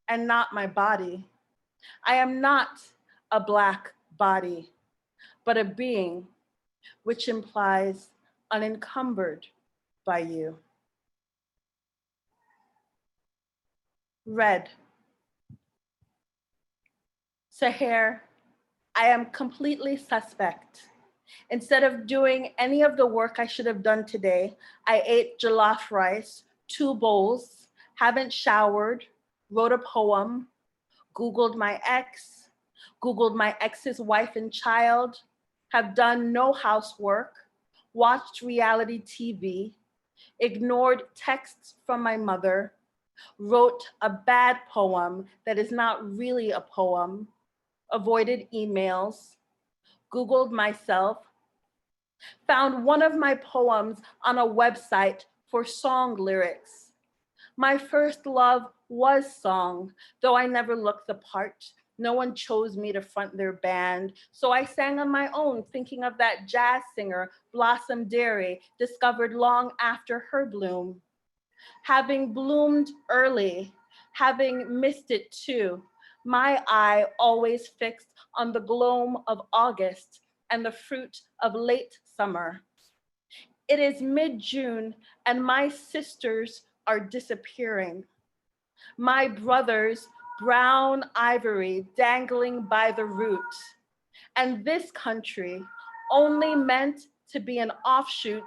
and not my body. I am not a Black body, but a being, which implies unencumbered by you. Red. Saher, I am completely suspect. Instead of doing any of the work I should have done today, I ate jollof rice, 2 bowls, haven't showered, wrote a poem, Googled my ex, Googled my ex's wife and child, have done no housework, watched reality TV, ignored texts from my mother, wrote a bad poem that is not really a poem, avoided emails, Googled myself, found one of my poems on a website for song lyrics. My first love was song, though I never looked the part. No one chose me to front their band, so I sang on my own, thinking of that jazz singer, Blossom Derry, discovered long after her bloom. Having bloomed early, having missed it too, my eye always fixed on the gloam of August and the fruit of late summer. It is mid-June and my sisters are disappearing. My brothers, brown ivory dangling by the root. And this country, only meant to be an offshoot,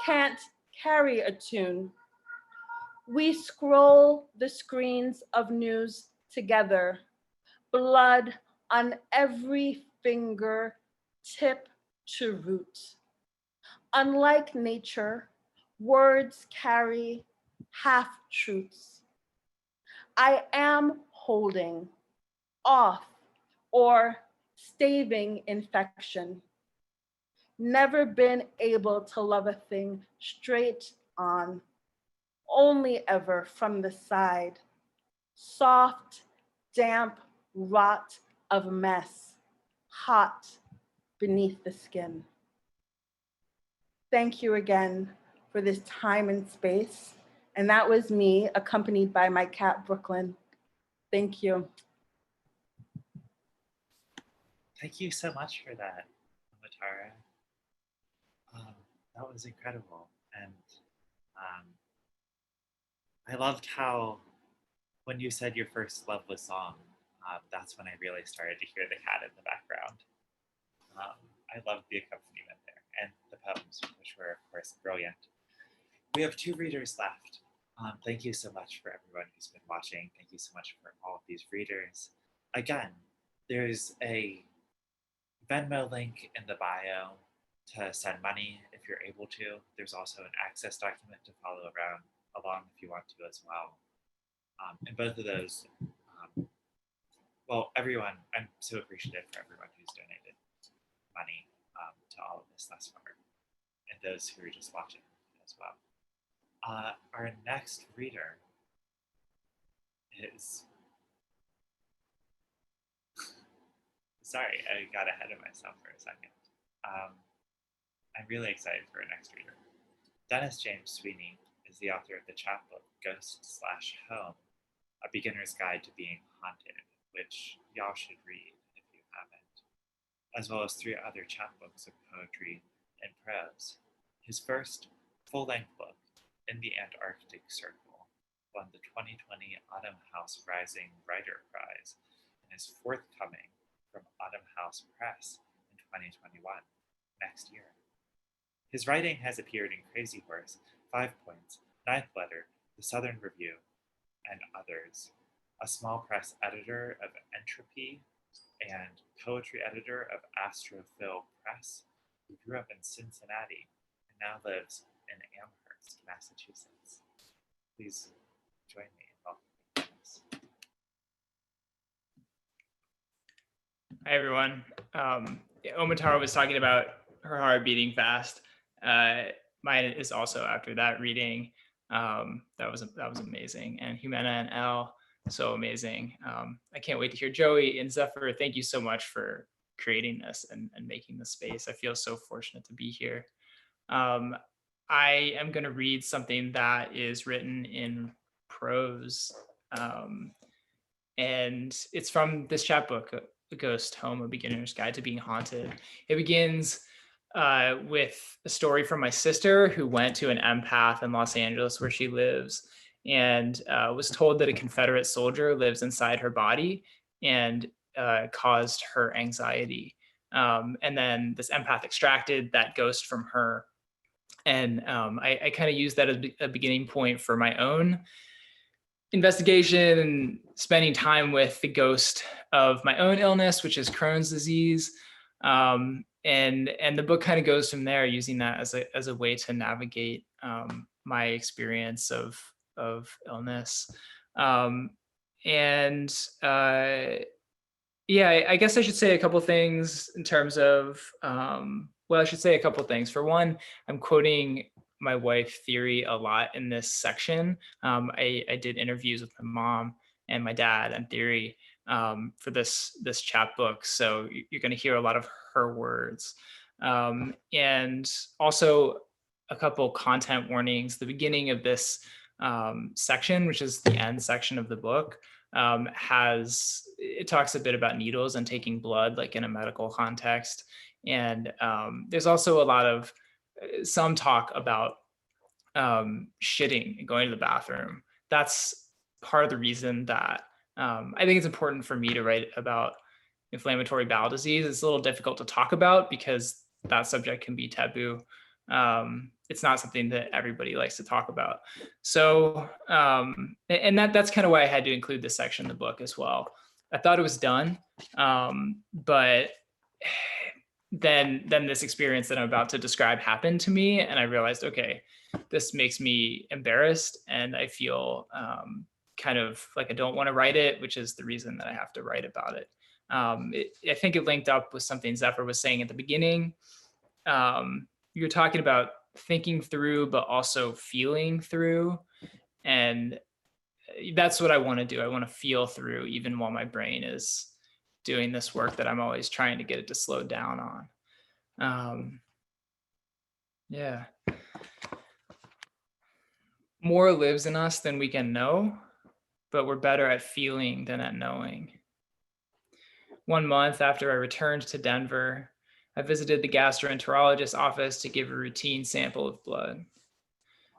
can't carry a tune. We scroll the screens of news together, blood on every finger, tip to root. Unlike nature, words carry half-truths. I am holding off or staving infection. Never been able to love a thing straight on, only ever from the side. Soft, damp rot of mess, hot beneath the skin. Thank you again for this time and space. And that was me, accompanied by my cat, Brooklyn. Thank you. Thank you so much for that, Omotara. That was incredible. And I loved how when you said your first love was song, that's when I really started to hear the cat in the background. I loved the accompaniment there and the poems, which were, of course, brilliant. We have 2 readers left. Thank you so much for everyone who's been watching. Thank you so much for all of these readers. Again, there's a Venmo link in the bio to send money if you're able to. There's also an access document to follow along if you want to as well. And both of those, well, everyone, I'm so appreciative for everyone who's donated money to all of this thus far, and those who are just watching as well. Our next reader is, sorry, I got ahead of myself for a second. I'm really excited for our next reader. Dennis James Sweeney is the author of the chapbook Ghost/Home, A Beginner's Guide to Being Haunted, which y'all should read if you haven't, as well as 3 other chapbooks of poetry and prose. His first full-length book, In the Antarctic Circle, won the 2020 Autumn House Rising Writer Prize and is forthcoming from Autumn House Press in 2021, next year. His writing has appeared in Crazy Horse, 5 Points, Ninth Letter, The Southern Review, and others. A small press editor of Entropy and poetry editor of Astrophil Press, he grew up in Cincinnati and now lives in Amherst, Massachusetts. Please join me in welcoming this. Hi, everyone. Omotara was talking about her heart beating fast. Mine is also after that reading. That was amazing. And Ximena and Elle, so amazing. I can't wait to hear Joey and Zephyr. Thank you so much for creating this and making the space. I feel so fortunate to be here. I am going to read something that is written in prose. And it's from this chapbook, A Ghost Home, A Beginner's Guide to Being Haunted. It begins with a story from my sister who went to an empath in Los Angeles where she lives and was told that a Confederate soldier lives inside her body and caused her anxiety. And then this empath extracted that ghost from her. And I kind of used that as a beginning point for my own investigation and spending time with the ghost of my own illness, which is Crohn's disease. And the book kind of goes from there, using that as a way to navigate my experience of illness. Yeah, I guess I should say a couple things in terms of, well, I should say a couple things. For one, I'm quoting my wife Theory a lot in this section. I did interviews with my mom and my dad and Theory for this chapbook, so you're going to hear a lot of her words, and also a couple content warnings. The beginning of this section, which is the end section of the book, it talks a bit about needles and taking blood, like in a medical context, and there's also a lot of some talk about shitting and going to the bathroom. That's part of the reason that I think it's important for me to write about inflammatory bowel disease. It's a little difficult to talk about because that subject can be taboo. It's not something that everybody likes to talk about. So, and that's kind of why I had to include this section in the book as well. I thought it was done, but then this experience that I'm about to describe happened to me, and I realized, okay, this makes me embarrassed, and I feel kind of like I don't want to write it, which is the reason that I have to write about it. I think it linked up with something Zephyr was saying at the beginning. You were talking about thinking through, but also feeling through. And that's what I want to do. I want to feel through, even while my brain is doing this work that I'm always trying to get it to slow down on. Yeah. More lives in us than we can know, but we're better at feeling than at knowing. 1 month after I returned to Denver, I visited the gastroenterologist's office to give a routine sample of blood.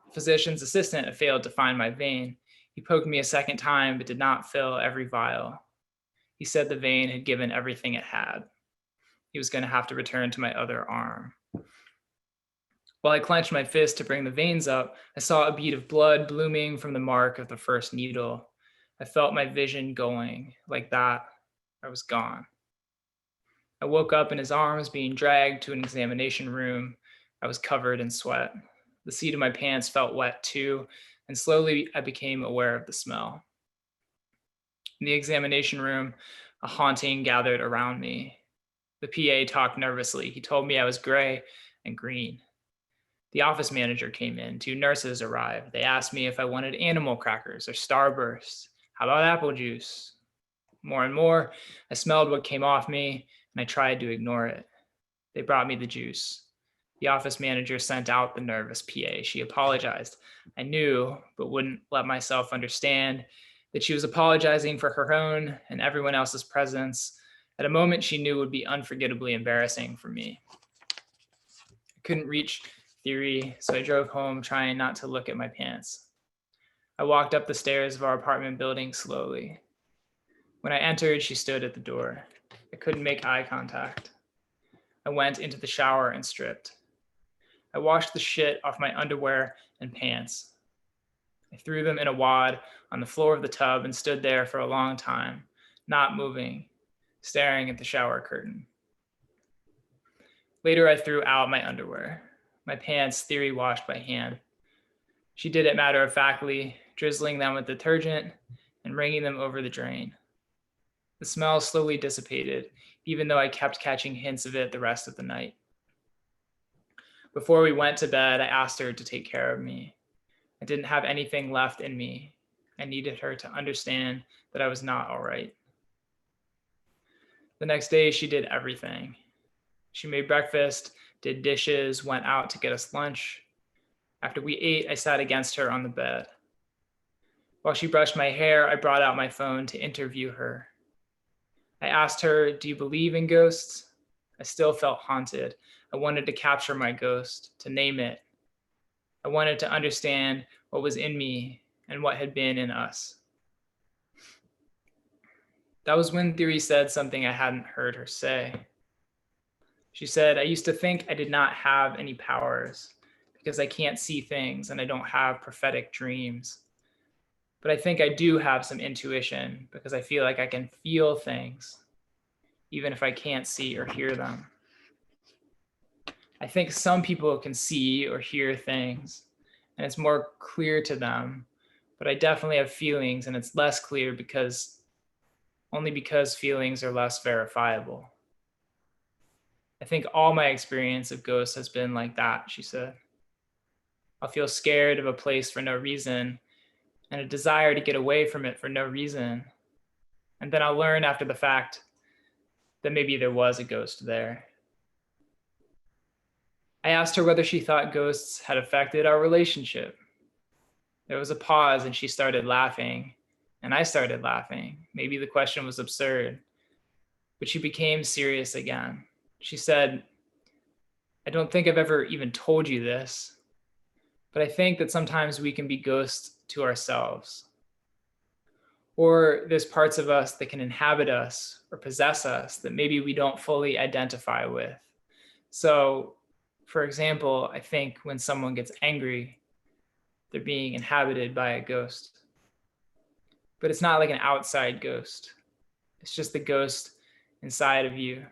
The physician's assistant had failed to find my vein. He poked me a second time, but did not fill every vial. He said the vein had given everything it had. He was going to have to return to my other arm. While I clenched my fist to bring the veins up, I saw a bead of blood blooming from the mark of the first needle. I felt my vision going. Like that, I was gone. I woke up in his arms, being dragged to an examination room. I was covered in sweat. The seat of my pants felt wet too, and slowly I became aware of the smell. In the examination room, a haunting gathered around me. The PA talked nervously. He told me I was gray and green. The office manager came in. 2 nurses arrived. They asked me if I wanted animal crackers or Starburst. How about apple juice? More and more, I smelled what came off me, and I tried to ignore it. They brought me the juice. The office manager sent out the nervous PA. She apologized. I knew, but wouldn't let myself understand that she was apologizing for her own and everyone else's presence at a moment she knew would be unforgettably embarrassing for me. I couldn't reach Theory, so I drove home trying not to look at my pants. I walked up the stairs of our apartment building slowly. When I entered, she stood at the door. I couldn't make eye contact. I went into the shower and stripped. I washed the shit off my underwear and pants. I threw them in a wad on the floor of the tub and stood there for a long time, not moving, staring at the shower curtain. Later, I threw out my underwear, my pants theory washed by hand. She did it matter-of-factly, drizzling them with detergent and wringing them over the drain. The smell slowly dissipated, even though I kept catching hints of it the rest of the night. Before we went to bed, I asked her to take care of me. I didn't have anything left in me. I needed her to understand that I was not all right. The next day, she did everything. She made breakfast, did dishes, went out to get us lunch. After we ate, I sat against her on the bed. While she brushed my hair, I brought out my phone to interview her. I asked her, "Do you believe in ghosts?" I still felt haunted. I wanted to capture my ghost, to name it. I wanted to understand what was in me and what had been in us. That was when Theory said something I hadn't heard her say. She said, "I used to think I did not have any powers because I can't see things and I don't have prophetic dreams. But I think I do have some intuition because I feel like I can feel things, even if I can't see or hear them. I think some people can see or hear things and it's more clear to them, but I definitely have feelings and it's less clear only because feelings are less verifiable. I think all my experience of ghosts has been like that," she said. "I'll feel scared of a place for no reason and a desire to get away from it for no reason. And then I'll learn after the fact that maybe there was a ghost there." I asked her whether she thought ghosts had affected our relationship. There was a pause and she started laughing, and I started laughing. Maybe the question was absurd, but she became serious again. She said, "I don't think I've ever even told you this, but I think that sometimes we can be ghosts to ourselves. Or there's parts of us that can inhabit us or possess us that maybe we don't fully identify with. So, for example, I think when someone gets angry, they're being inhabited by a ghost. But it's not like an outside ghost. It's just the ghost inside of you.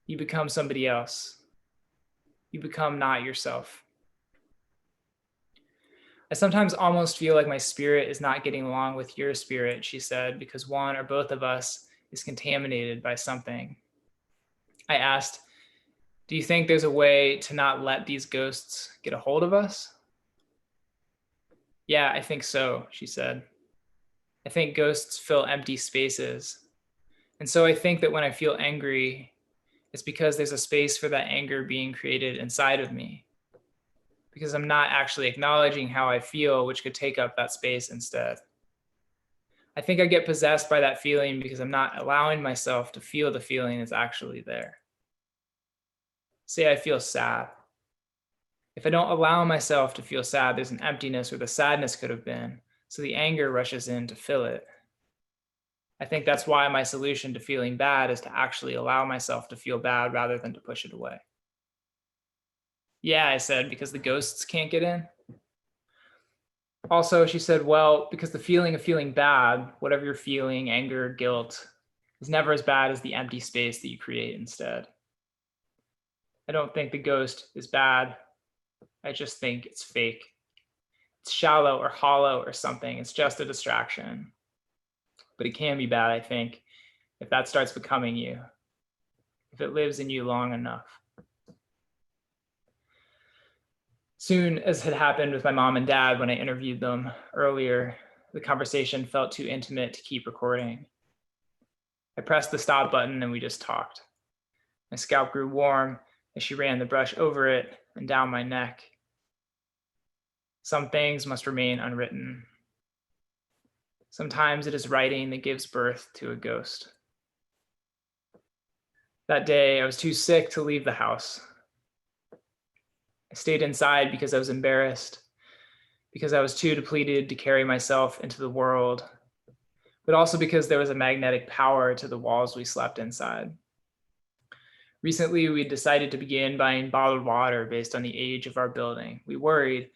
You become somebody else. You become not yourself. I sometimes almost feel like my spirit is not getting along with your spirit," she said, "because one or both of us is contaminated by something." I asked, "Do you think there's a way to not let these ghosts get a hold of us?" "Yeah, I think so," she said. "I think ghosts fill empty spaces. And so I think that when I feel angry, it's because there's a space for that anger being created inside of me. Because I'm not actually acknowledging how I feel, which could take up that space instead. I think I get possessed by that feeling because I'm not allowing myself to feel the feeling that's actually there. Say I feel sad. If I don't allow myself to feel sad, there's an emptiness where the sadness could have been, so the anger rushes in to fill it. I think that's why my solution to feeling bad is to actually allow myself to feel bad rather than to push it away." "Yeah," I said, "because the ghosts can't get in." Also, she said, "Well, because the feeling of feeling bad, whatever you're feeling, anger, guilt, is never as bad as the empty space that you create instead. I don't think the ghost is bad. I just think it's fake. It's shallow or hollow or something. It's just a distraction. But it can be bad, I think, if that starts becoming you, if it lives in you long enough." Soon as had happened with my mom and dad when I interviewed them earlier, the conversation felt too intimate to keep recording. I pressed the stop button and we just talked. My scalp grew warm as she ran the brush over it and down my neck. Some things must remain unwritten. Sometimes it is writing that gives birth to a ghost. That day, I was too sick to leave the house. I stayed inside because I was embarrassed, because I was too depleted to carry myself into the world, but also because there was a magnetic power to the walls we slept inside. Recently, we decided to begin buying bottled water based on the age of our building. We worried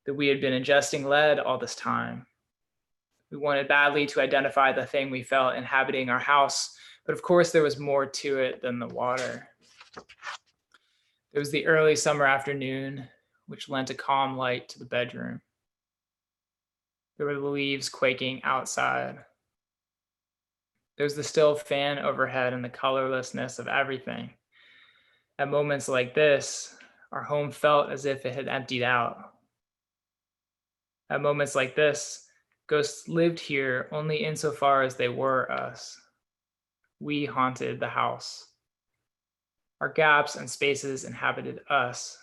that we had been ingesting lead all this time. We wanted badly to identify the thing we felt inhabiting our house, but of course there was more to it than the water. It was the early summer afternoon, which lent a calm light to the bedroom. There were the leaves quaking outside. There was the still fan overhead and the colorlessness of everything. At moments like this, our home felt as if it had emptied out. At moments like this, ghosts lived here only insofar as they were us. We haunted the house. Our gaps and spaces inhabited us.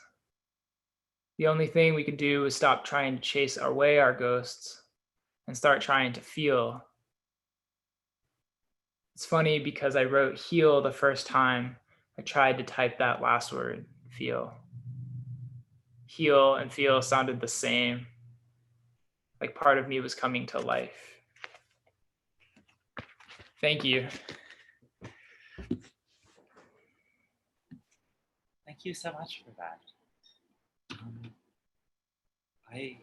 The only thing we could do was stop trying to chase away our ghosts and start trying to feel. It's funny because I wrote heal the first time I tried to type that last word, feel. Heal and feel sounded the same, like part of me was coming to life. Thank you. Thank you so much for that. I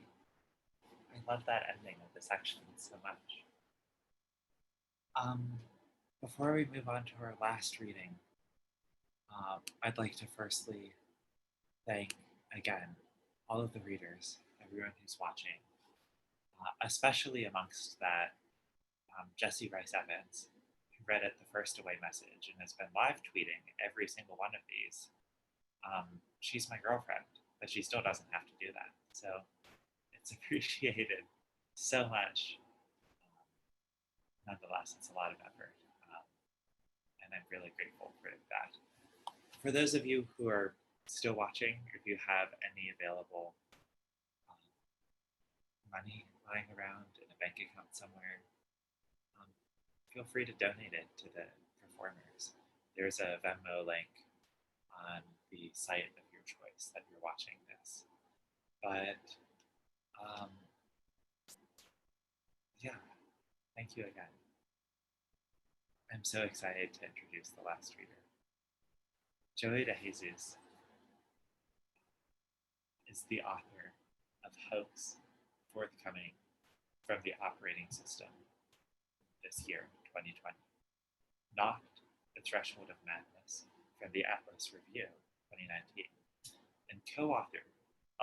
love that ending of the section so much. Before we move on to our last reading, I'd like to firstly thank again all of the readers, everyone who's watching, especially amongst that Jessie Rice Evans, who read it the first away message and has been live tweeting every single one of these. She's my girlfriend, but she still doesn't have to do that. So it's appreciated so much. Nonetheless, it's a lot of effort. And I'm really grateful for that. For those of you who are still watching, if you have any available money lying around in a bank account somewhere, feel free to donate it to the performers. There's a Venmo link on the site of your choice that you're watching this. But yeah, thank you again. I'm so excited to introduce the last reader. Joey DeJesus is the author of HOAX, Forthcoming from the Operating System this year, 2020. NOCT, The Threshold of Madness from the Atlas Review, 2019. And co-authored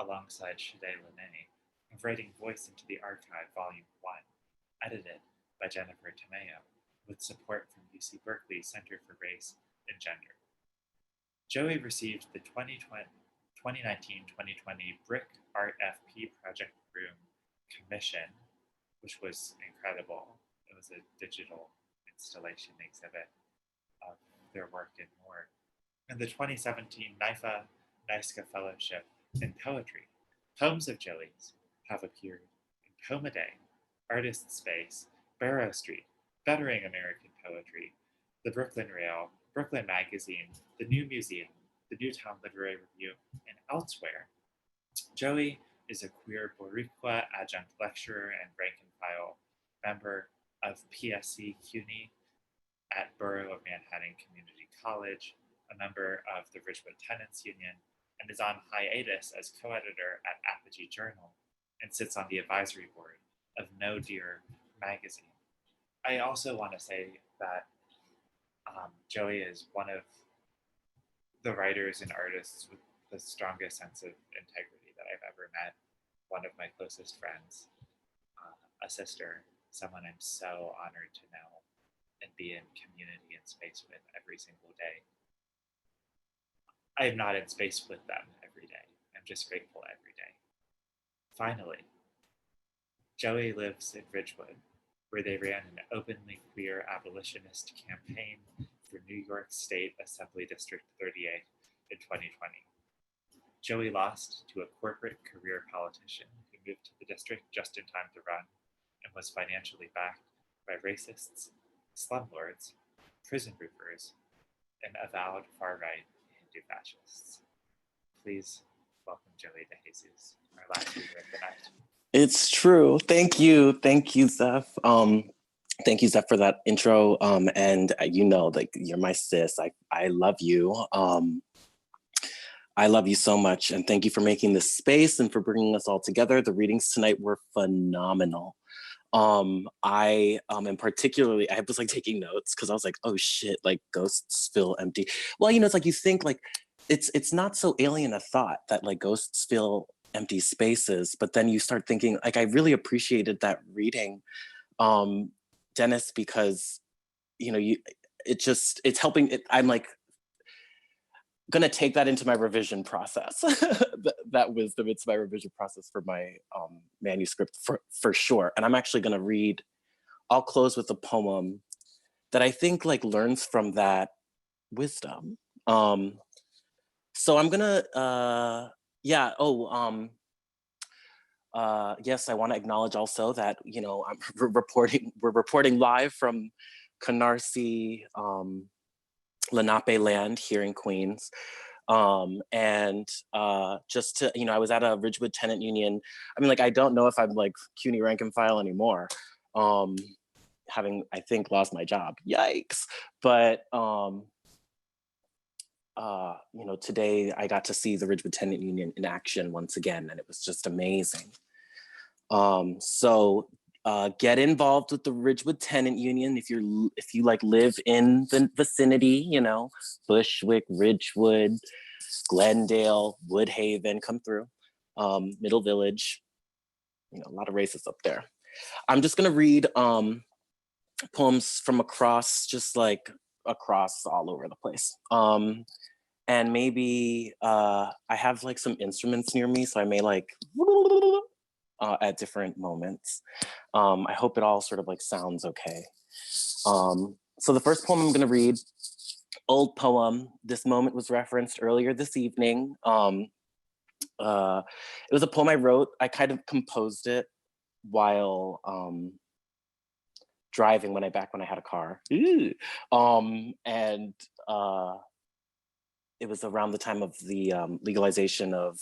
alongside Sade LaNay of Writing Voice into the Archive, Volume 1, edited by Jennifer Tamayo, with support from UC Berkeley Center for Race and Gender. Joey received the 2019-2020 BRIC ArtFP Project Room Commission, which was incredible. It was a digital installation exhibit of their work and more. And the 2017 NYFA Fellowship in Poetry. Poems of Joey's have appeared in Poem a Day, Artist Space, Barrow Street, Bettering American Poetry, the Brooklyn Rail, Brooklyn Magazine, the New Museum, the Newtown Literary Review, and elsewhere. Joey is a queer Boricua adjunct lecturer and rank-and-file member of PSC-CUNY at Borough of Manhattan Community College, a member of the Ridgewood Tenants Union, and is on hiatus as co-editor at Apogee Journal and sits on the advisory board of No Dear magazine. I also want to say that Joey is one of the writers and artists with the strongest sense of integrity that I've ever met. One of my closest friends, a sister, someone I'm so honored to know and be in community and space with every single day. I am not in space with them every day. I'm just grateful every day. Finally, Joey lives in Ridgewood, where they ran an openly queer abolitionist campaign for New York State Assembly District 38 in 2020. Joey lost to a corporate career politician who moved to the district just in time to run and was financially backed by racists, slumlords, prison roofers, and avowed far-right Hindu fascists. Please welcome Joey DeJesus, our last reader of the night. It's true. Thank you, Zeph. Thank you, Zeph, for that intro. And you know, like, you're my sis. I love you. I love you so much, and thank you for making this space and for bringing us all together. The readings tonight were phenomenal. I and particularly, I was like taking notes because I was like, oh shit, like ghosts feel empty. Well, you know, it's like you think like it's not so alien a thought that like ghosts feel empty spaces, but then you start thinking, like, I really appreciated that reading, Dennis, because you know, it's helping. I'm like gonna take that into my revision process. that wisdom into my revision process for my manuscript for sure. And I'm actually gonna read, I'll close with a poem that I think like learns from that wisdom. So I'm gonna, yes, I wanna acknowledge also that, you know, we're reporting live from Canarsie, Lenape land here in Queens. Just to, you know, I was at a Ridgewood Tenant Union. I mean, like, I don't know if I'm like CUNY rank and file anymore. Having, I think, lost my job, yikes. But, you know, today I got to see the Ridgewood Tenant Union in action once again, and it was just amazing. Get involved with the Ridgewood Tenant Union if you like live in the vicinity, you know, Bushwick, Ridgewood, Glendale, Woodhaven, come through, Middle Village, you know, a lot of races up there. I'm just gonna read poems from across, just like across all over the place. And maybe I have like some instruments near me, so I may like at different moments. I hope it all sort of like sounds okay. So the first poem I'm gonna read, old poem. This moment was referenced earlier this evening. It was a poem I wrote. I kind of composed it while driving when I had a car. It was around the time of the legalization of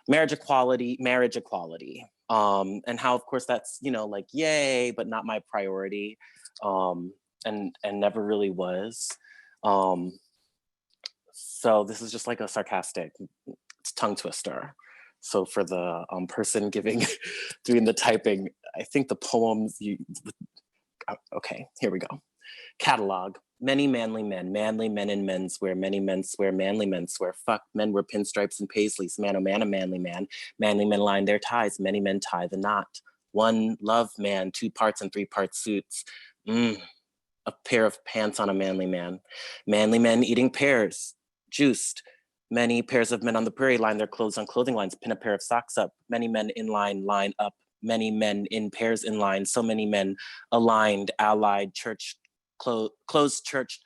marriage equality, and how, of course, that's, you know, like, yay, but not my priority, and never really was. So this is just like a sarcastic tongue twister. So for the person doing the typing, I think the poems okay, here we go. Catalog. Many manly men in menswear, many men swear, manly men swear, fuck, men wear pinstripes and paisleys, man, oh man, a manly men line their ties, many men tie the knot. One love man, 2 parts and 3 part suits. A pair of pants on a manly men eating pears, juiced. Many pairs of men on the prairie line their clothes on clothing lines, pin a pair of socks up. Many men in line up. Many men in pairs in line. So many men aligned, allied, church, closed church.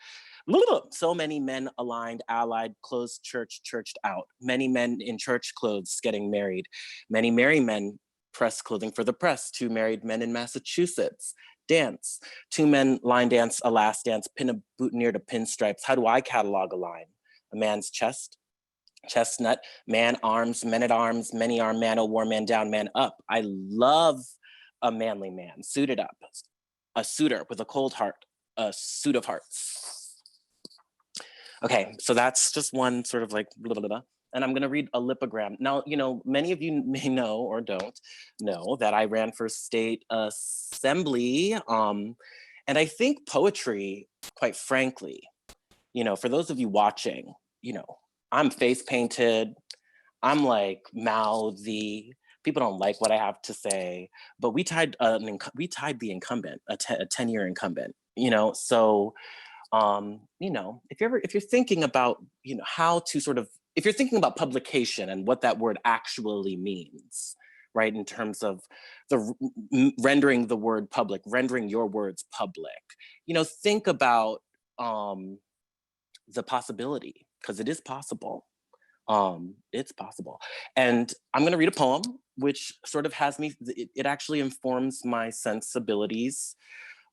So many men aligned, allied, closed church, churched out. Many men in church clothes getting married. Many merry men press clothing for the press. 2 married men in Massachusetts. Dance. 2 men line dance, a last dance, pin a boutonniere to pinstripes. How do I catalog a line? A man's chest, chestnut, man arms, men at arms, many arm man, a war man down, man up. I love a manly man, suited up, a suitor with a cold heart, a suit of hearts. Okay, so that's just one sort of like blah, blah, blah. And I'm gonna read a lipogram. Now, you know, many of you may know or don't know that I ran for state assembly. And I think poetry, quite frankly, you know, for those of you watching, you know, I'm face painted, I'm like mouthy, people don't like what I have to say, but we tied the incumbent, a 10-year incumbent, you know? So, you know, if you're thinking about, you know, how to sort of, if you're thinking about publication and what that word actually means, right? In terms of rendering the word public, rendering your words public, you know, think about the possibility, because it is possible. It's possible. And I'm gonna read a poem which sort of has me, it actually informs my sensibilities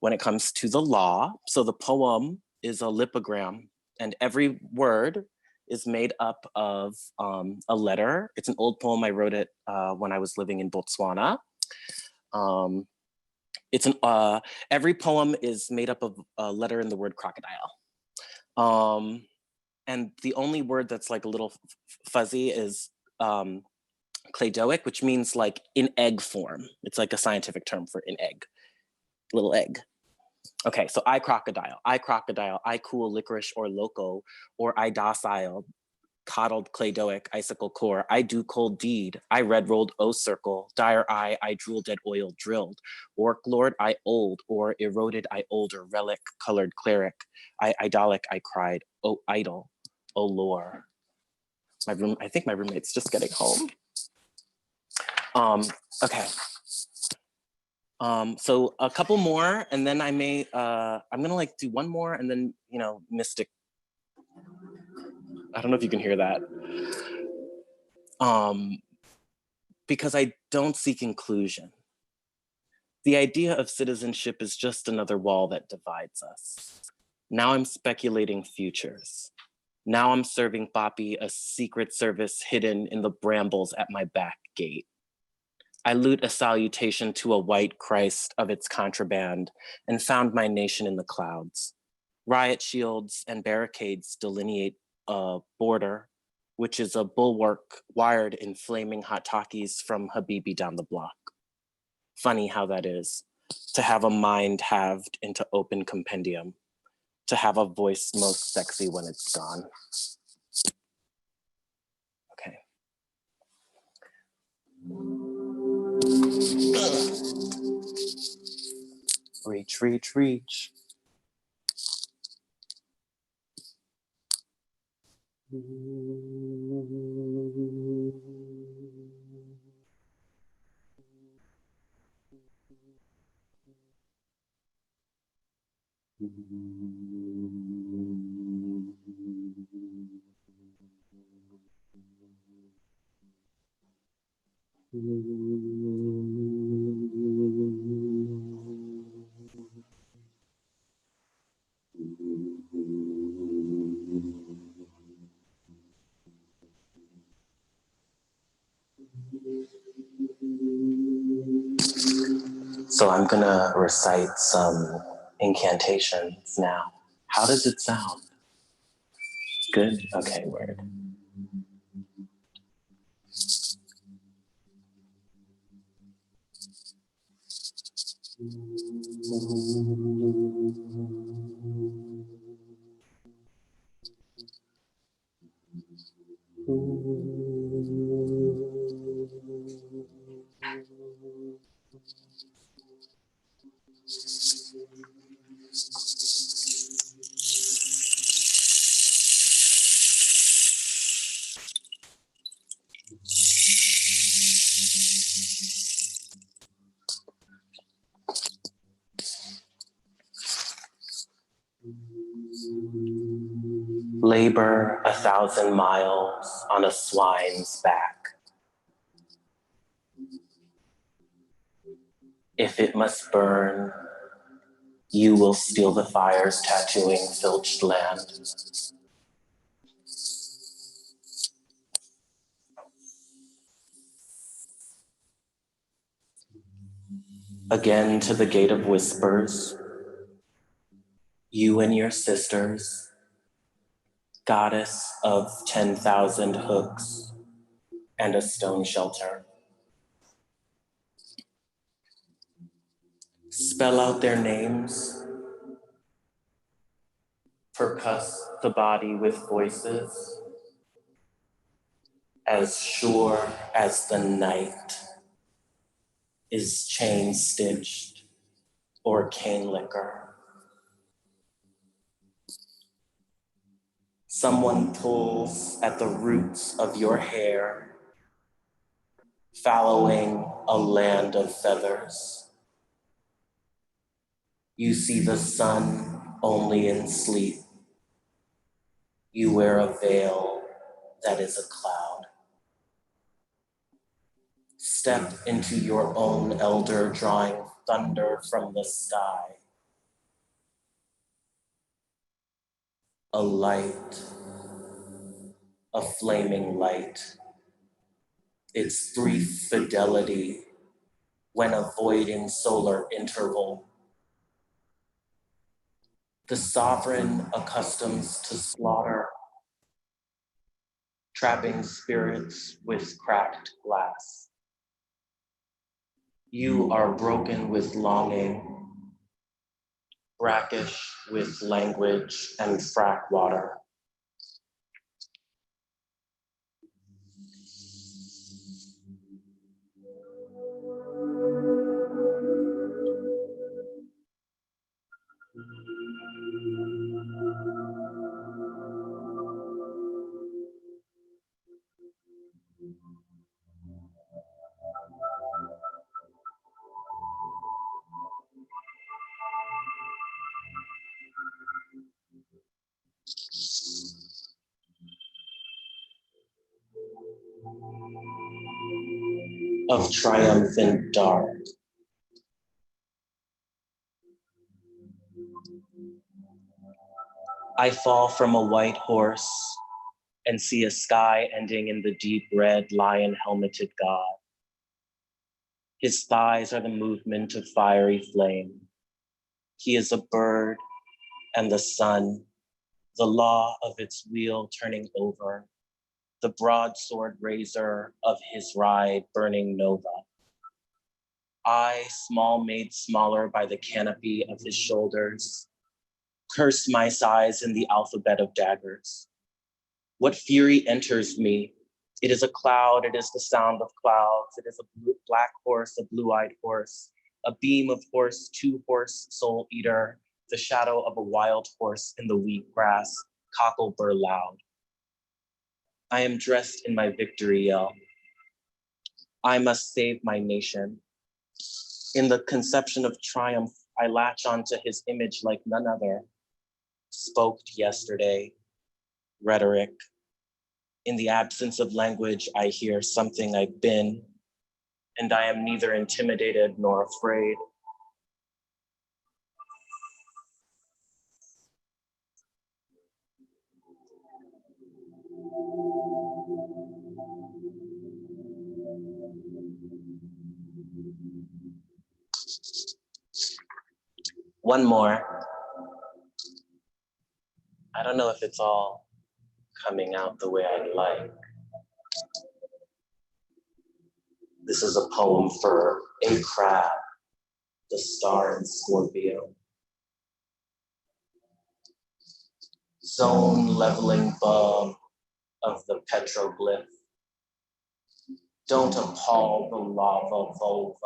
when it comes to the law. So the poem is a lipogram, and every word is made up of a letter. It's an old poem. I wrote it when I was living in Botswana. It's every poem is made up of a letter in the word crocodile. And the only word that's like a little fuzzy is cladoic, which means like in egg form. It's like a scientific term for in egg, little egg. Okay, so I crocodile, I cool licorice or loco, or I docile, coddled cladoic, icicle core, I do cold deed, I red rolled O circle, dire eye, I drool dead oil drilled, orc lord, I old, or eroded, I older, relic, colored cleric, I idolic, I cried, oh idol, oh lore. I think my roommate's just getting home. Okay. So a couple more, and then I may, I'm gonna like do one more, and then, you know, mystic. I don't know if you can hear that. Because I don't seek inclusion. The idea of citizenship is just another wall that divides us. Now I'm speculating futures. Now I'm serving Papi a secret service hidden in the brambles at my back gate. I loot a salutation to a white Christ of its contraband and found my nation in the clouds. Riot shields and barricades delineate a border, which is a bulwark wired in flaming hot Takis from Habibi down the block. Funny how that is, to have a mind halved into open compendium, to have a voice most sexy when it's gone. Okay. Reach, reach, reach. So I'm gonna recite some incantations now. How does it sound? Good? Okay, word. Labor 1,000 miles on a swine's back. If it must burn, you will steal the fires tattooing filched land. Again to the gate of whispers, you and your sisters, goddess of 10,000 hooks and a stone shelter. Spell out their names, percuss the body with voices, as sure as the night is chain stitched or cane liquor. Someone pulls at the roots of your hair, fallowing a land of feathers. You see the sun only in sleep. You wear a veil that is a cloud. Step into your own elder, drawing thunder from the sky. A light, a flaming light. Its brief fidelity when avoiding solar interval. The sovereign accustoms to slaughter, trapping spirits with cracked glass. You are broken with longing, brackish with language and frack water. Of triumphant dark. I fall from a white horse and see a sky ending in the deep red lion-helmeted god. His thighs are the movement of fiery flame. He is a bird and the sun, the law of its wheel turning over, the broadsword razor of his ride burning nova. I, small made smaller by the canopy of his shoulders, curse my size in the alphabet of daggers. What fury enters me? It is a cloud, it is the sound of clouds, it is a black horse, a blue-eyed horse, a beam of horse, two-horse soul eater, the shadow of a wild horse in the wheat grass, cockle burr loud. I am dressed in my victory yell. I must save my nation. In the conception of triumph, I latch onto his image like none other. Spoke yesterday, rhetoric. In the absence of language, I hear something I've been, and I am neither intimidated nor afraid. One more. I don't know if it's all coming out the way I'd like. This is a poem for a crab, the star in Scorpio. Zone leveling bug of the petroglyph. Don't appall the lava vulva.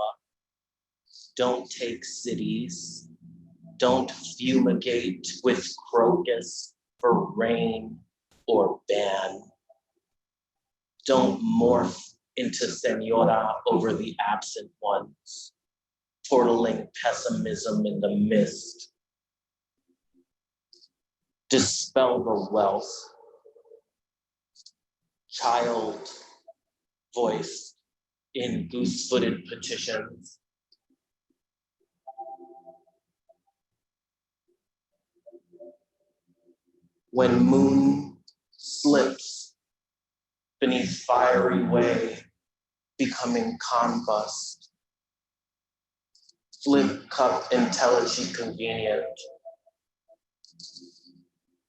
Don't take cities. Don't fumigate with crocus for rain or ban. Don't morph into senora over the absent ones, portaling pessimism in the mist. Dispel the wealth, child voiced in goose-footed petitions. When moon slips beneath fiery way, becoming combust. Flip cup intelligent convenient.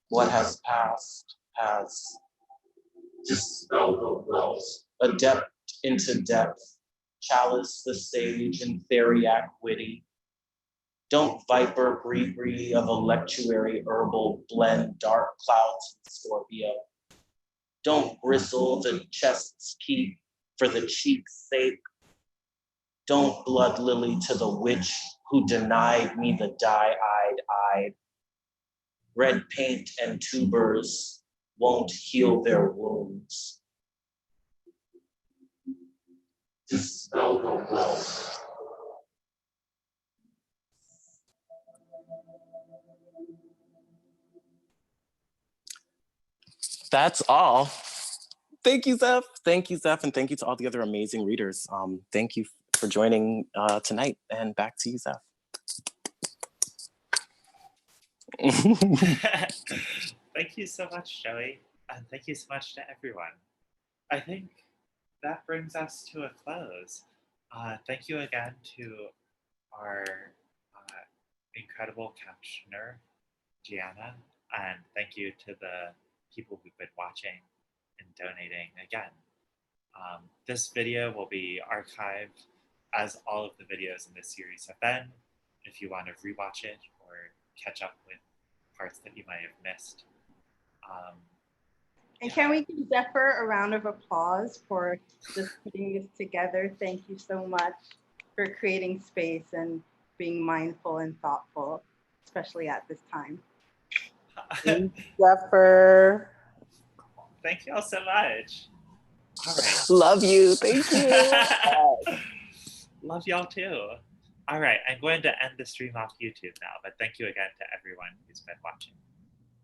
What has passed has. Dispel the wealth, adept into depth, chalice the sage and theriac witty. Don't viper brie of electuary herbal blend dark clouds in Scorpio. Don't bristle the chest's keep for the cheek's sake. Don't blood lily to the witch who denied me the die-eyed. Red paint and tubers won't heal their wounds. Dispel the wealth. That's all. Thank you, Zeph. Thank you, Zeph, and thank you to all the other amazing readers. Thank you for joining tonight, and back to you, Zeph. Thank you so much, Joey, and thank you so much to everyone. I think that brings us to a close. Thank you again to our incredible captioner, Gianna, and thank you to the people who've been watching and donating again. This video will be archived as all of the videos in this series have been, if you want to rewatch it or catch up with parts that you might have missed. And can we give Zephyr a round of applause for just putting this together? Thank you so much for creating space and being mindful and thoughtful, especially at this time. Zephyr. Thank you all so much. All right. Love you. Thank you. Love y'all too. All right, I'm going to end the stream off YouTube now, but thank you again to everyone who's been watching.